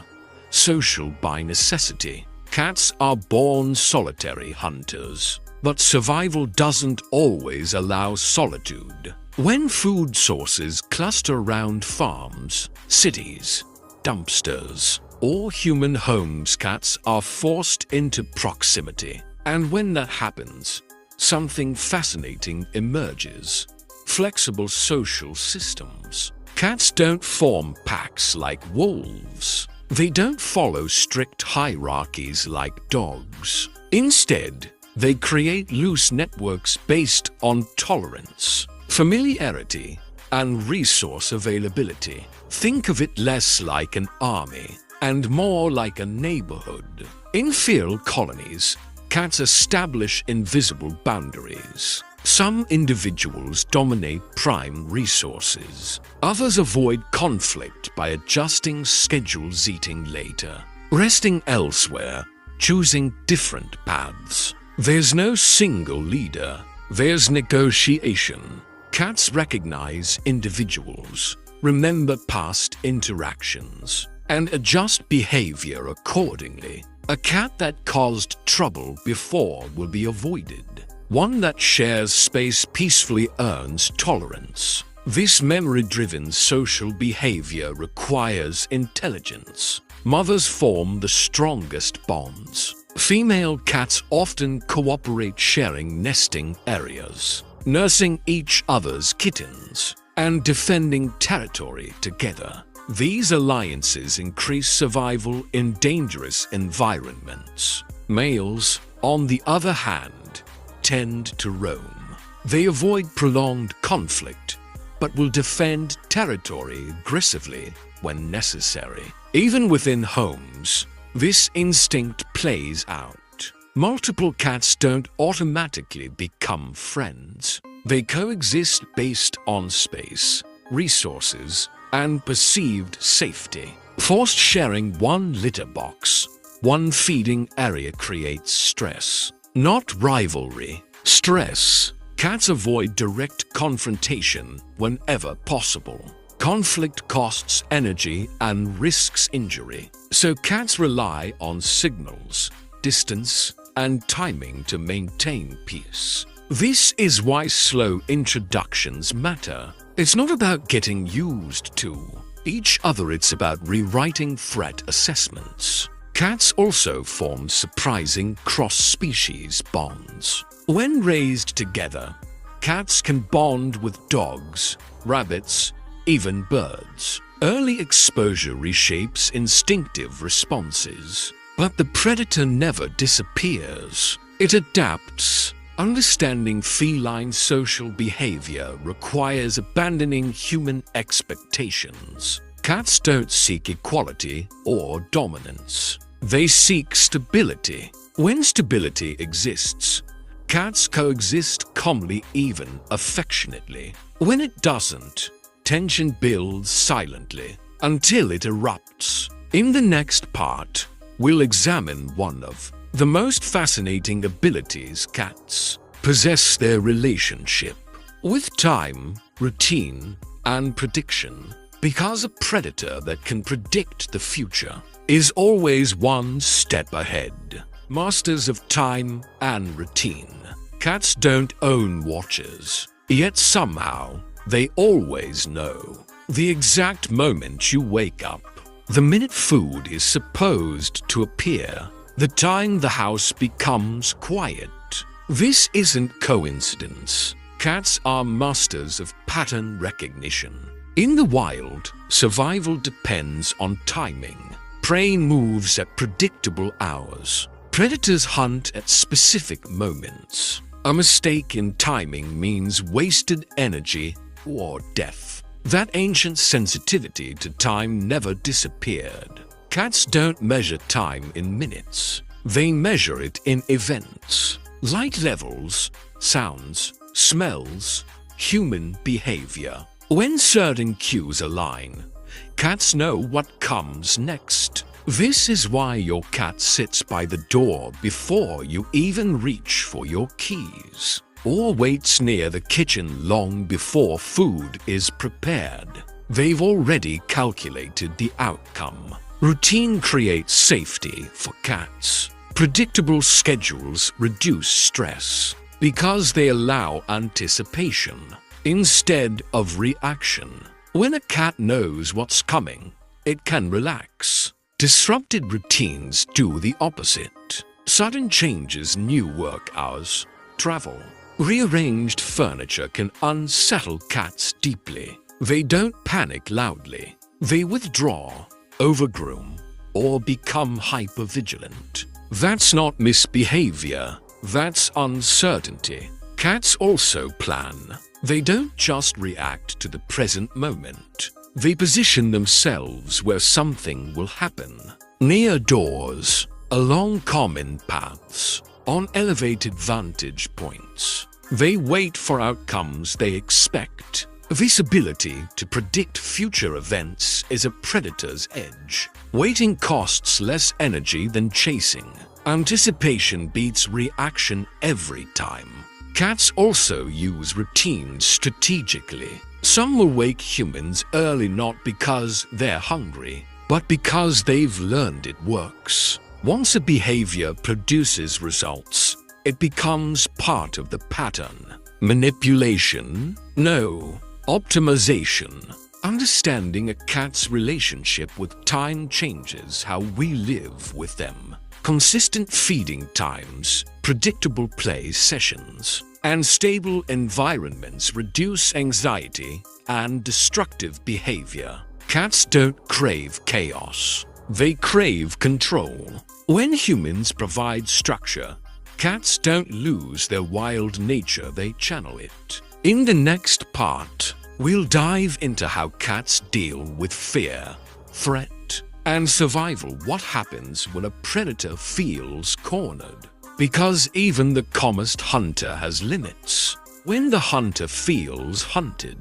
social by necessity. Cats are born solitary hunters, but survival doesn't always allow solitude. When food sources cluster around farms, cities, dumpsters, or human homes, cats are forced into proximity. And when that happens, something fascinating emerges. Flexible social systems. Cats don't form packs like wolves. They don't follow strict hierarchies like dogs. Instead, they create loose networks based on tolerance, familiarity, and resource availability. Think of it less like an army and more like a neighborhood. In feral colonies, cats establish invisible boundaries. Some individuals dominate prime resources. Others avoid conflict by adjusting schedules, eating later, resting elsewhere, choosing different paths. There's no single leader. There's negotiation. Cats recognize individuals, remember past interactions, and adjust behavior accordingly. A cat that caused trouble before will be avoided. One that shares space peacefully earns tolerance. This memory-driven social behavior requires intelligence. Mothers form the strongest bonds. Female cats often cooperate, sharing nesting areas, nursing each other's kittens, and defending territory together. These alliances increase survival in dangerous environments. Males, on the other hand, tend to roam. They avoid prolonged conflict, but will defend territory aggressively when necessary. Even within homes, this instinct plays out. Multiple cats don't automatically become friends. They coexist based on space, resources, and perceived safety. Forced sharing one litter box, one feeding area creates stress, not rivalry. Stress. Cats avoid direct confrontation whenever possible. Conflict costs energy and risks injury, so cats rely on signals, distance, and timing to maintain peace. This is why slow introductions matter. It's not about getting used to each other, it's about rewriting threat assessments. Cats also form surprising cross-species bonds. When raised together, cats can bond with dogs, rabbits, even birds. Early exposure reshapes instinctive responses. But the predator never disappears. It adapts. Understanding feline social behavior requires abandoning human expectations. Cats don't seek equality or dominance. They seek stability. When stability exists, cats coexist calmly, even affectionately. When it doesn't, tension builds silently. until it erupts. In the next part, we'll examine one of the most fascinating abilities cats possess: their relationship with time, routine, and prediction. Because a predator that can predict the future is always one step ahead. Masters of time and routine. Cats don't own watches, yet somehow they always know the exact moment you wake up, the minute food is supposed to appear, the time the house becomes quiet. This isn't coincidence. Cats are masters of pattern recognition. In the wild, survival depends on timing. Prey moves at predictable hours. Predators hunt at specific moments. A mistake in timing means wasted energy or death. That ancient sensitivity to time never disappeared. Cats don't measure time in minutes. They measure it in events. Light levels, sounds, smells, human behavior. When certain cues align, cats know what comes next. This is why your cat sits by the door before you even reach for your keys, or waits near the kitchen long before food is prepared. They've already calculated the outcome. Routine creates safety for cats. Predictable schedules reduce stress because they allow anticipation instead of reaction. When a cat knows what's coming, it can relax. Disrupted routines do the opposite. Sudden changes, new work hours, travel, rearranged furniture can unsettle cats deeply. They don't panic loudly. They withdraw, overgroom, or become hypervigilant. That's not misbehavior, that's uncertainty. Cats also plan. They don't just react to the present moment. They position themselves where something will happen. Near doors, along common paths, on elevated vantage points. They wait for outcomes they expect. This ability to predict future events is a predator's edge. Waiting costs less energy than chasing. Anticipation beats reaction every time. Cats also use routines strategically. Some will wake humans early not because they're hungry, but because they've learned it works. Once a behavior produces results, it becomes part of the pattern. Manipulation? No. Optimization. Understanding a cat's relationship with time changes how we live with them. Consistent feeding times, predictable play sessions, and stable environments reduce anxiety and destructive behavior. Cats don't crave chaos. They crave control. When humans provide structure, cats don't lose their wild nature, they channel it. In the next part, we'll dive into how cats deal with fear, threat, and survival. What happens when a predator feels cornered? Because even the calmest hunter has limits. When the hunter feels hunted,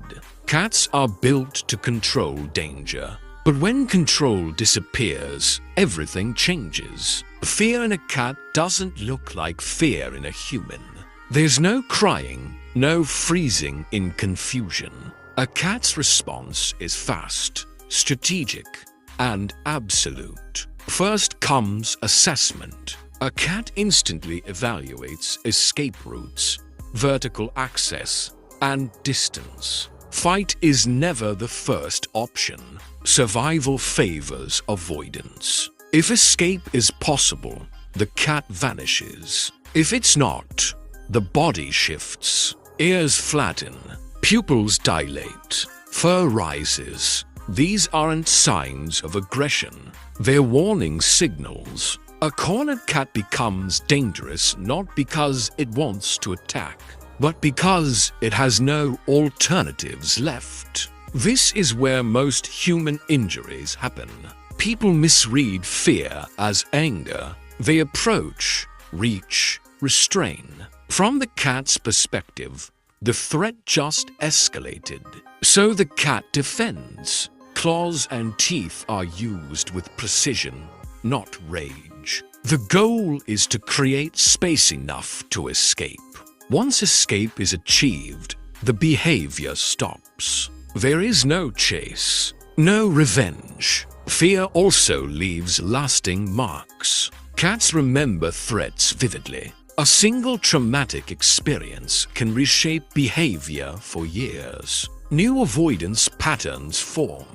cats are built to control danger. But when control disappears, everything changes. Fear in a cat doesn't look like fear in a human. There's no crying, no freezing in confusion. A cat's response is fast, strategic, and absolute. First comes assessment. A cat instantly evaluates escape routes, vertical access, and distance. Fight is never the first option. Survival favors avoidance. If escape is possible, the cat vanishes. If it's not, the body shifts. Ears flatten, pupils dilate, fur rises. These aren't signs of aggression. They're warning signals. A cornered cat becomes dangerous not because it wants to attack, but because it has no alternatives left. This is where most human injuries happen. People misread fear as anger. They approach, reach, restrain. From the cat's perspective, the threat just escalated. So the cat defends. claws and teeth are used with precision, not rage. The goal is to create space enough to escape. Once escape is achieved, the behavior stops. There is no chase, no revenge. Fear also leaves lasting marks. Cats remember threats vividly. A single traumatic experience can reshape behavior for years. New avoidance patterns form.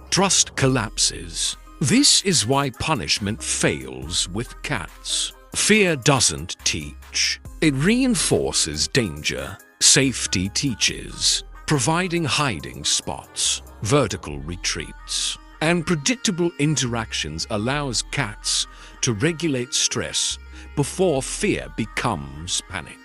Trust collapses. This is why punishment fails with cats. Fear doesn't teach. It reinforces danger. Safety teaches, providing hiding spots, vertical retreats, and predictable interactions allows cats to regulate stress before fear becomes panic.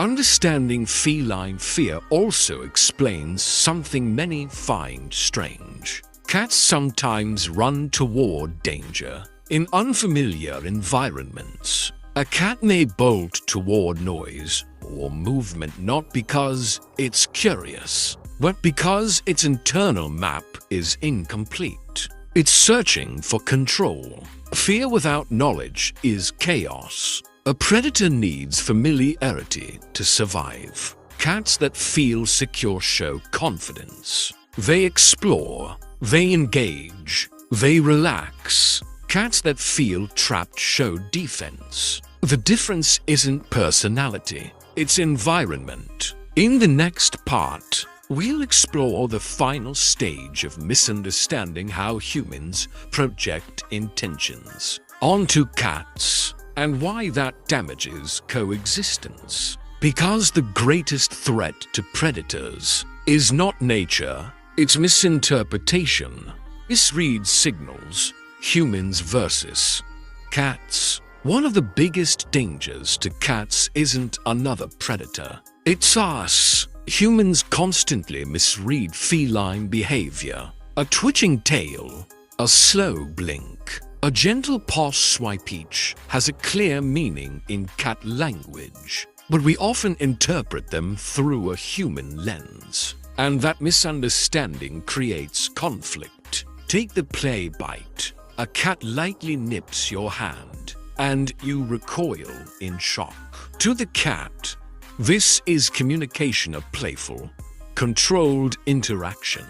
Understanding feline fear also explains something many find strange. Cats sometimes run toward danger. In unfamiliar environments, a cat may bolt toward noise or movement not because it's curious, but because its internal map is incomplete. It's searching for control. Fear without knowledge is chaos. A predator needs familiarity to survive. Cats that feel secure show confidence. They explore, they engage, they relax. Cats that feel trapped show defense. The difference isn't personality, it's environment. In the next part, we'll explore the final stage of misunderstanding how humans project intentions onto cats and why that damages coexistence. Because the greatest threat to predators is not nature, it's misinterpretation. Misread signals, humans versus cats. One of the biggest dangers to cats isn't another predator. It's us. Humans constantly misread feline behavior. A twitching tail, a slow blink, a gentle paw swipe each has a clear meaning in cat language, but we often interpret them through a human lens, and that misunderstanding creates conflict. Take the play bite. A cat lightly nips your hand, and you recoil in shock. To the cat, this is communication of playful, controlled interaction.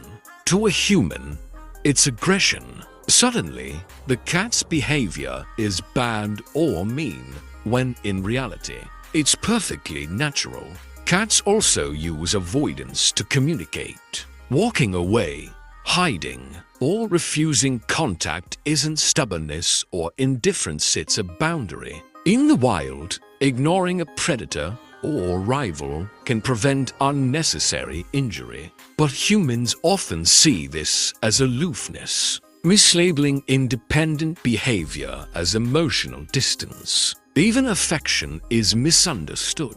To a human, it's aggression. Suddenly, the cat's behavior is bad or mean, when in reality, it's perfectly natural. Cats also use avoidance to communicate. Walking away, hiding, or refusing contact isn't stubbornness or indifference, it's a boundary. In the wild, ignoring a predator or rival can prevent unnecessary injury, but humans often see this as aloofness, mislabeling independent behavior as emotional distance. Even affection is misunderstood.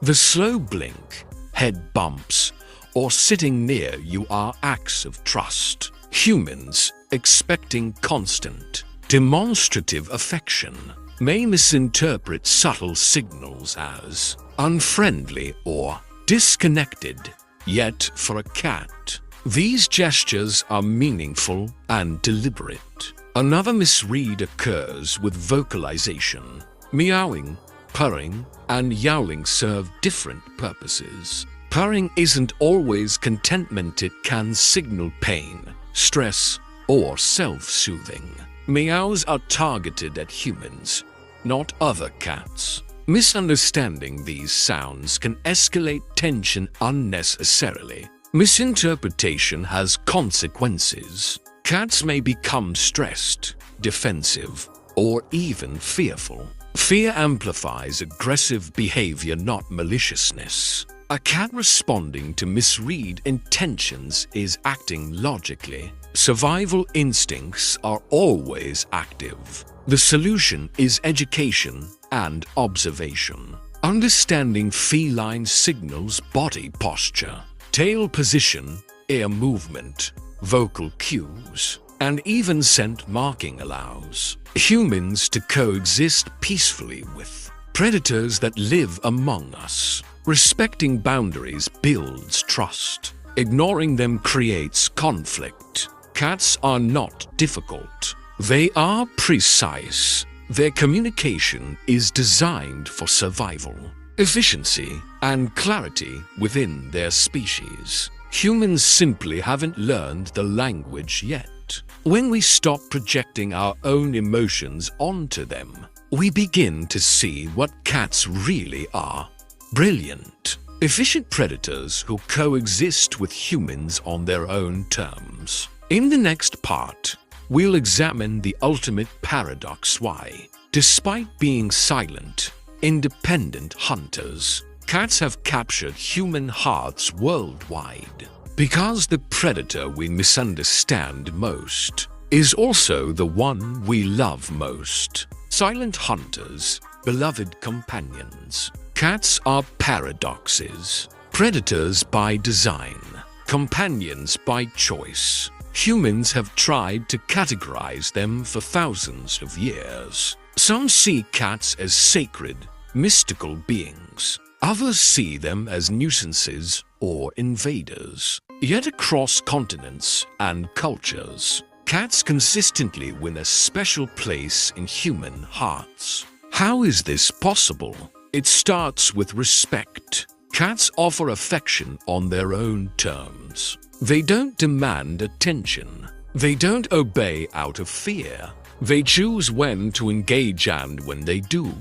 The slow blink, head bumps, or sitting near you are acts of trust. Humans, expecting constant, demonstrative affection, may misinterpret subtle signals as unfriendly or disconnected. Yet, for a cat, these gestures are meaningful and deliberate. Another misread occurs with vocalization. Meowing, purring, and yowling serve different purposes. Purring isn't always contentment, it can signal pain, stress, or self-soothing. Meows are targeted at humans, not other cats. Misunderstanding these sounds can escalate tension unnecessarily. Misinterpretation has consequences. Cats may become stressed, defensive, or even fearful. Fear amplifies aggressive behavior, not maliciousness. A cat responding to misread intentions is acting logically. Survival instincts are always active. The solution is education and observation. Understanding feline signals, body posture, tail position, ear movement, vocal cues, and even scent marking allows humans to coexist peacefully with predators that live among us. Respecting boundaries builds trust. Ignoring them creates conflict. Cats are not difficult. They are precise. Their communication is designed for survival, efficiency, and clarity within their species. Humans simply haven't learned the language yet. When we stop projecting our own emotions onto them, we begin to see what cats really are. Brilliant, efficient predators who coexist with humans on their own terms. In the next part, we'll examine the ultimate paradox why, despite being silent, independent hunters, cats have captured human hearts worldwide. Because the predator we misunderstand most is also the one we love most. Silent hunters, beloved companions. Cats are paradoxes, predators by design, companions by choice. Humans have tried to categorize them for thousands of years. Some see cats as sacred, mystical beings. Others see them as nuisances or invaders. Yet across continents and cultures, cats consistently win a special place in human hearts. How is this possible? It starts with respect. Cats offer affection on their own terms. They don't demand attention. They don't obey out of fear. They choose when to engage and when they do.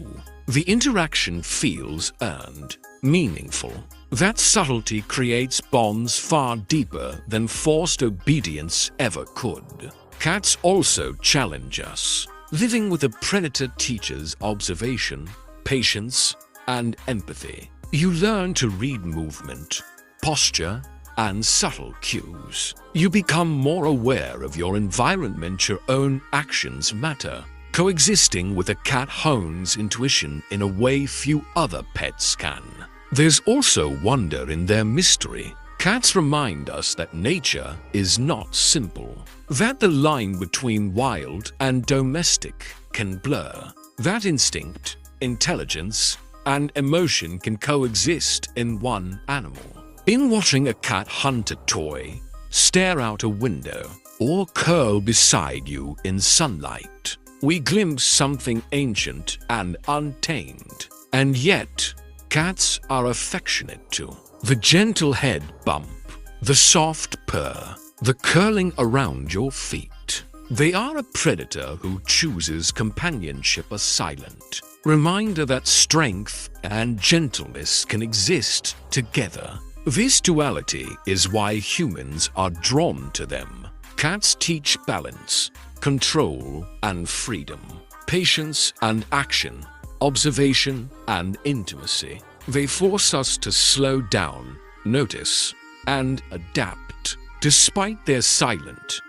The interaction feels earned, meaningful. That subtlety creates bonds far deeper than forced obedience ever could. Cats also challenge us. Living with a predator teaches observation, patience, and empathy. You learn to read movement, posture, and subtle cues. You become more aware of your environment. Your own actions matter. Coexisting with a cat hones intuition in a way few other pets can. There's also wonder in their mystery. Cats remind us that nature is not simple, that the line between wild and domestic can blur, that instinct, intelligence, and emotion can coexist in one animal. In watching a cat hunt a toy, stare out a window, or curl beside you in sunlight, we glimpse something ancient and untamed. And yet, cats are affectionate too. The gentle head bump, the soft purr, the curling around your feet. They are a predator who chooses companionship as silent. Reminder that strength and gentleness can exist together. This duality is why humans are drawn to them. Cats teach balance, control and freedom, patience and action, observation and intimacy. They force us to slow down, notice, and adapt. Despite their silent,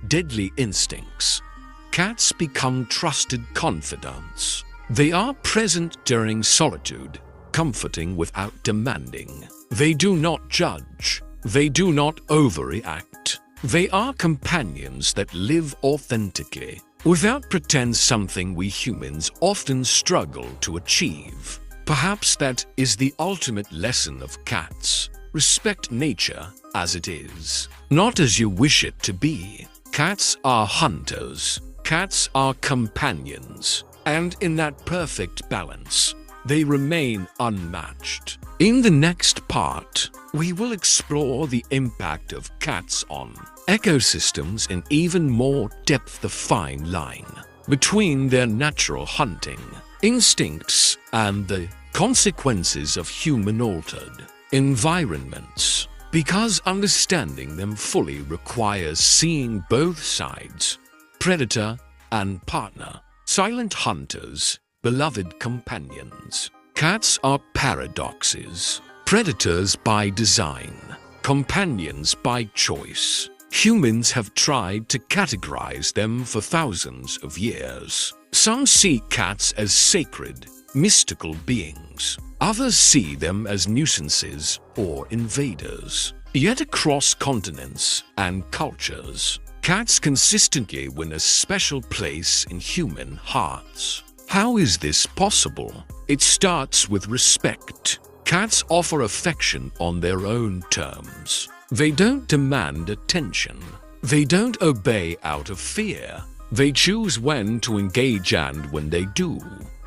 deadly instincts, cats become trusted confidants. They are present during solitude, comforting without demanding. They do not judge. They do not overreact. They are companions that live authentically, without pretense, something we humans often struggle to achieve. Perhaps that is the ultimate lesson of cats. Respect nature as it is, not as you wish it to be. Cats are hunters. Cats are companions. And in that perfect balance, they remain unmatched. In the next part, we will explore the impact of cats on ecosystems in even more depth. The fine line between their natural hunting instincts and the consequences of human-altered environments. Because understanding them fully requires seeing both sides, predator and partner. Silent hunters, beloved companions. Cats are paradoxes, predators by design, companions by choice. Humans have tried to categorize them for thousands of years. Some see cats as sacred, mystical beings. Others see them as nuisances or invaders. Yet across continents and cultures, cats consistently win a special place in human hearts. How is this possible? It starts with respect. Cats offer affection on their own terms. They don't demand attention. They don't obey out of fear. They choose when to engage, and when they do,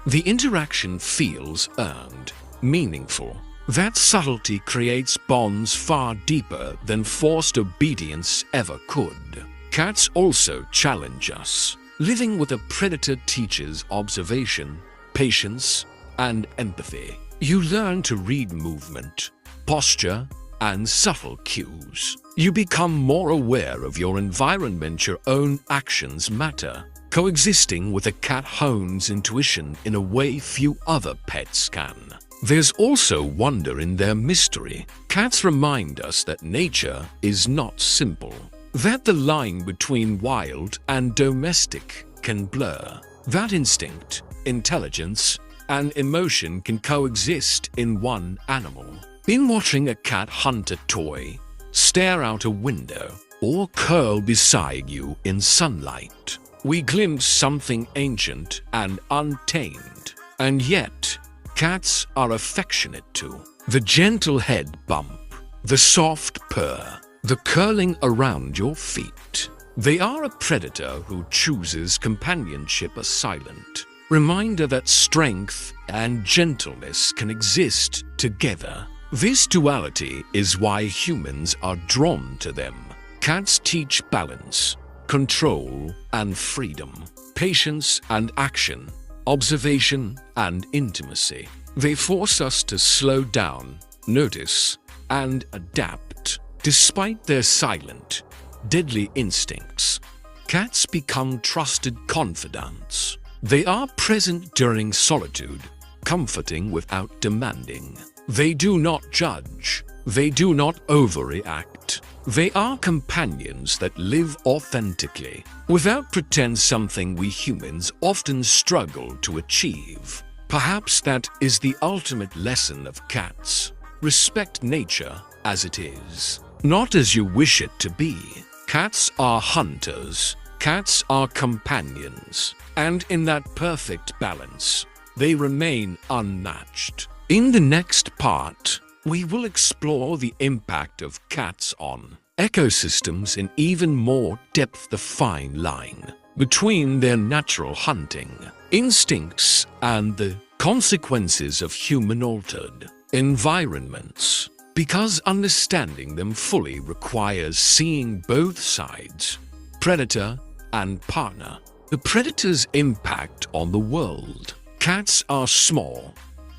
the interaction feels earned, meaningful. That subtlety creates bonds far deeper than forced obedience ever could. Cats also challenge us. Living with a predator teaches observation, patience, and empathy. You learn to read movement, posture, and subtle cues. You become more aware of your environment. Your own actions matter. Coexisting with a cat hones intuition in a way few other pets can. There's also wonder in their mystery. Cats remind us that nature is not simple, that the line between wild and domestic can blur, that instinct, intelligence, and emotion can coexist in one animal. In watching a cat hunt a toy, stare out a window, or curl beside you in sunlight, we glimpse something ancient and untamed. And yet, cats are affectionate too. The gentle head bump, the soft purr, the curling around your feet. They are a predator who chooses companionship, a silent reminder that strength and gentleness can exist together. This duality is why humans are drawn to them. Cats teach balance, control and freedom, patience and action, observation and intimacy. They force us to slow down, notice, and adapt. Despite their silent, deadly instincts, cats become trusted confidants. They are present during solitude, comforting without demanding. They do not judge. They do not overreact. They are companions that live authentically, without pretense, something we humans often struggle to achieve. Perhaps that is the ultimate lesson of cats. Respect nature as it is, not as you wish it to be. Cats are hunters. Cats are companions. And in that perfect balance, they remain unmatched. In the next part, we will explore the impact of cats on ecosystems in even more depth, the fine line between their natural hunting instincts and the consequences of human-altered environments. Because understanding them fully requires seeing both sides, predator and partner. The predator's impact on the world. Cats are small,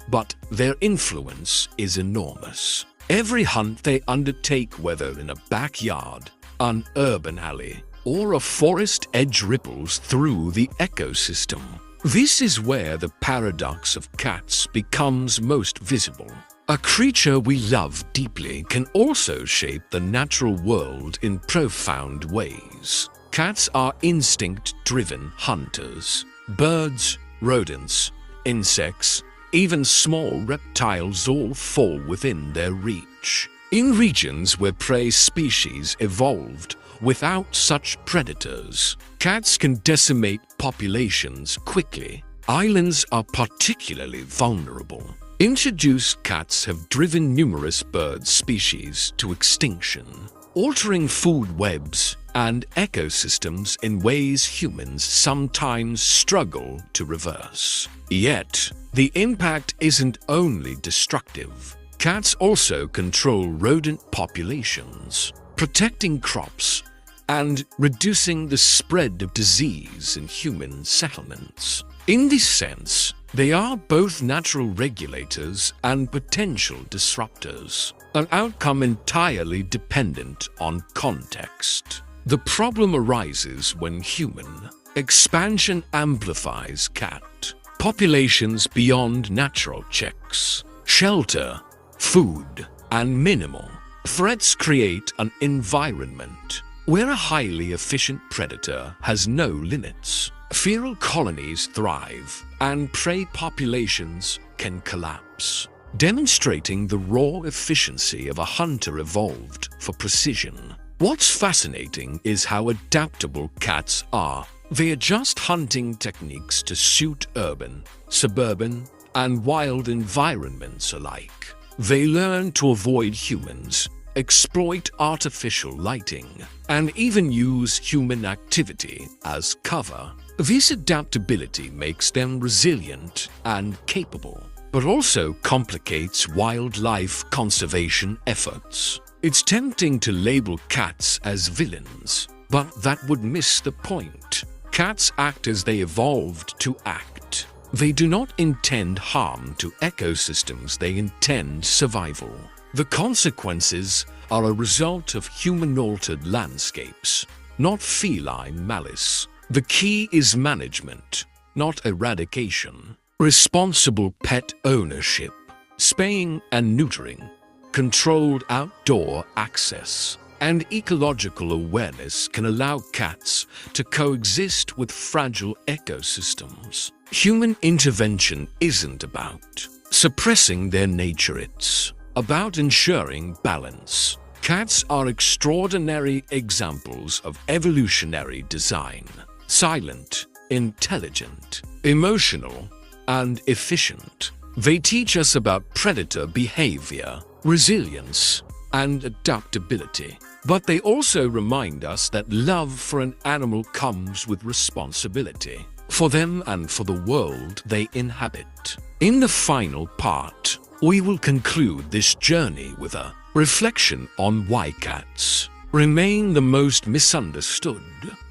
but their influence is enormous. Every hunt they undertake, whether in a backyard, an urban alley, or a forest edge, ripples through the ecosystem. This is where the paradox of cats becomes most visible. A creature we love deeply can also shape the natural world in profound ways. Cats are instinct-driven hunters. Birds, rodents, insects, even small reptiles all fall within their reach. In regions where prey species evolved without such predators, cats can decimate populations quickly. Islands are particularly vulnerable. Introduced cats have driven numerous bird species to extinction, altering food webs and ecosystems in ways humans sometimes struggle to reverse. Yet, the impact isn't only destructive. Cats also control rodent populations, protecting crops and reducing the spread of disease in human settlements. In this sense, they are both natural regulators and potential disruptors, an outcome entirely dependent on context. The problem arises when human expansion amplifies cat populations beyond natural checks. Shelter, food, and minimal threats create an environment where a highly efficient predator has no limits. Feral colonies thrive, and prey populations can collapse, demonstrating the raw efficiency of a hunter evolved for precision. What's fascinating is how adaptable cats are. They adjust hunting techniques to suit urban, suburban, and wild environments alike. They learn to avoid humans, exploit artificial lighting, and even use human activity as cover. This adaptability makes them resilient and capable, but also complicates wildlife conservation efforts. It's tempting to label cats as villains, but that would miss the point. Cats act as they evolved to act. They do not intend harm to ecosystems, they intend survival. The consequences are a result of human-altered landscapes, not feline malice. The key is management, not eradication. Responsible pet ownership, spaying and neutering, controlled outdoor access, and ecological awareness can allow cats to coexist with fragile ecosystems. Human intervention isn't about suppressing their nature, it's about ensuring balance. Cats are extraordinary examples of evolutionary design. Silent, intelligent, emotional, and efficient. They teach us about predator behavior, resilience, and adaptability. But they also remind us that love for an animal comes with responsibility for them and for the world they inhabit. In the final part, we will conclude this journey with a reflection on why cats remain the most misunderstood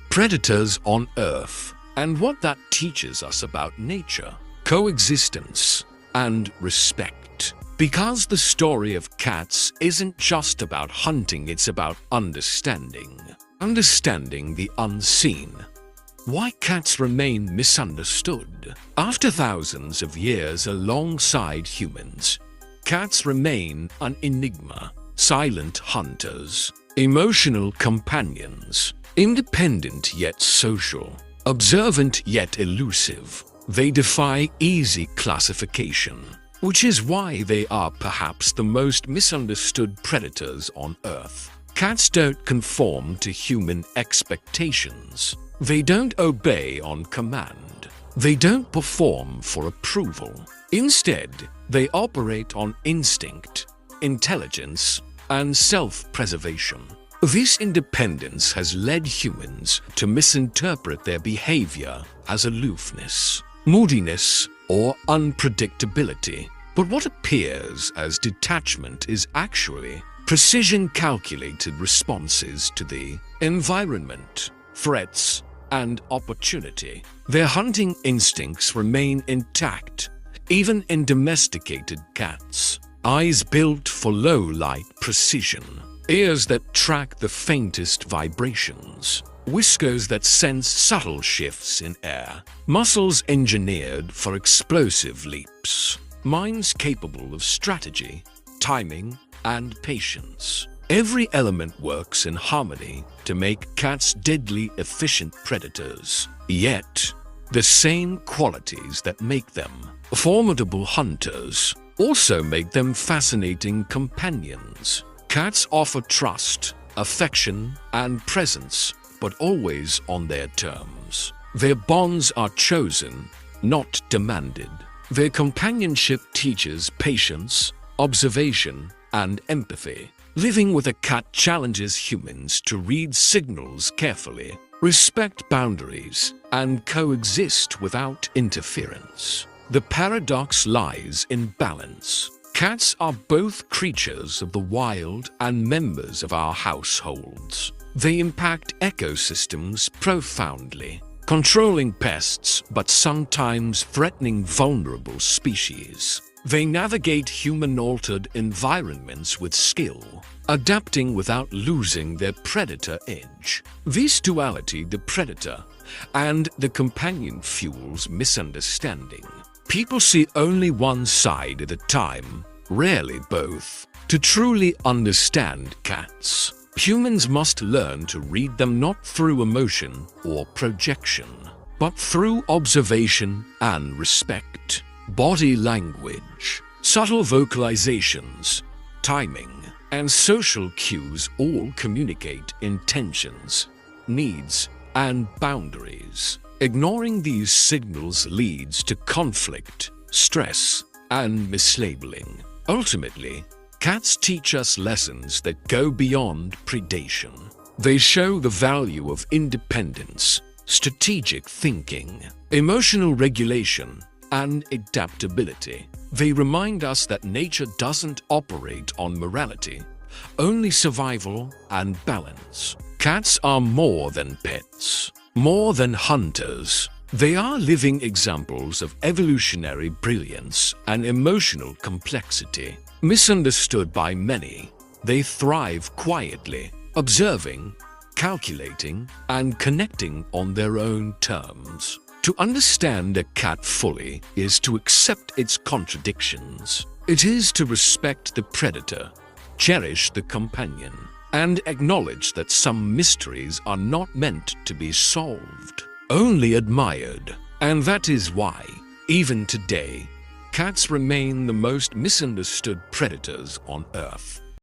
predators on Earth, and what that teaches us about nature, coexistence, and respect. Because the story of cats isn't just about hunting, it's about understanding the unseen. Why cats remain misunderstood. After thousands of years alongside humans, cats remain an enigma. Silent hunters, emotional companions, independent yet social, observant yet elusive. They defy easy classification, which is why they are perhaps the most misunderstood predators on Earth. Cats don't conform to human expectations. They don't obey on command. They don't perform for approval. Instead, they operate on instinct, intelligence, and self-preservation. This independence has led humans to misinterpret their behavior as aloofness, moodiness, or unpredictability. But what appears as detachment is actually precision-calculated responses to the environment, threats, and opportunity. Their hunting instincts remain intact, even in domesticated cats. Eyes built for low-light precision, ears that track the faintest vibrations, whiskers that sense subtle shifts in air, muscles engineered for explosive leaps, minds capable of strategy, timing, and patience. Every element works in harmony to make cats deadly efficient predators. Yet, the same qualities that make them formidable hunters also make them fascinating companions. Cats offer trust, affection, and presence, but always on their terms. Their bonds are chosen, not demanded. Their companionship teaches patience, observation, and empathy. Living with a cat challenges humans to read signals carefully, respect boundaries, and coexist without interference. The paradox lies in balance. Cats are both creatures of the wild and members of our households. They impact ecosystems profoundly, controlling pests but sometimes threatening vulnerable species. They navigate human-altered environments with skill, adapting without losing their predator edge. This duality, the predator and the companion, fuels misunderstanding. People see only one side at a time, rarely both. To truly understand cats, humans must learn to read them not through emotion or projection, but through observation and respect. Body language, subtle vocalizations, timing, and social cues all communicate intentions, needs, and boundaries. Ignoring these signals leads to conflict, stress, and mislabeling. Ultimately, Cats teach us lessons that go beyond predation. They show the value of independence, strategic thinking, emotional regulation, and adaptability. They remind us that nature doesn't operate on morality, only survival and balance. Cats are more than pets, more than hunters. They are living examples of evolutionary brilliance and emotional complexity. Misunderstood by many, they thrive quietly, observing, calculating, and connecting on their own terms. To understand a cat fully is to accept its contradictions. It is to respect the predator, cherish the companion, and acknowledge that some mysteries are not meant to be solved, only admired. And that is why, even today, cats remain the most misunderstood predators on Earth.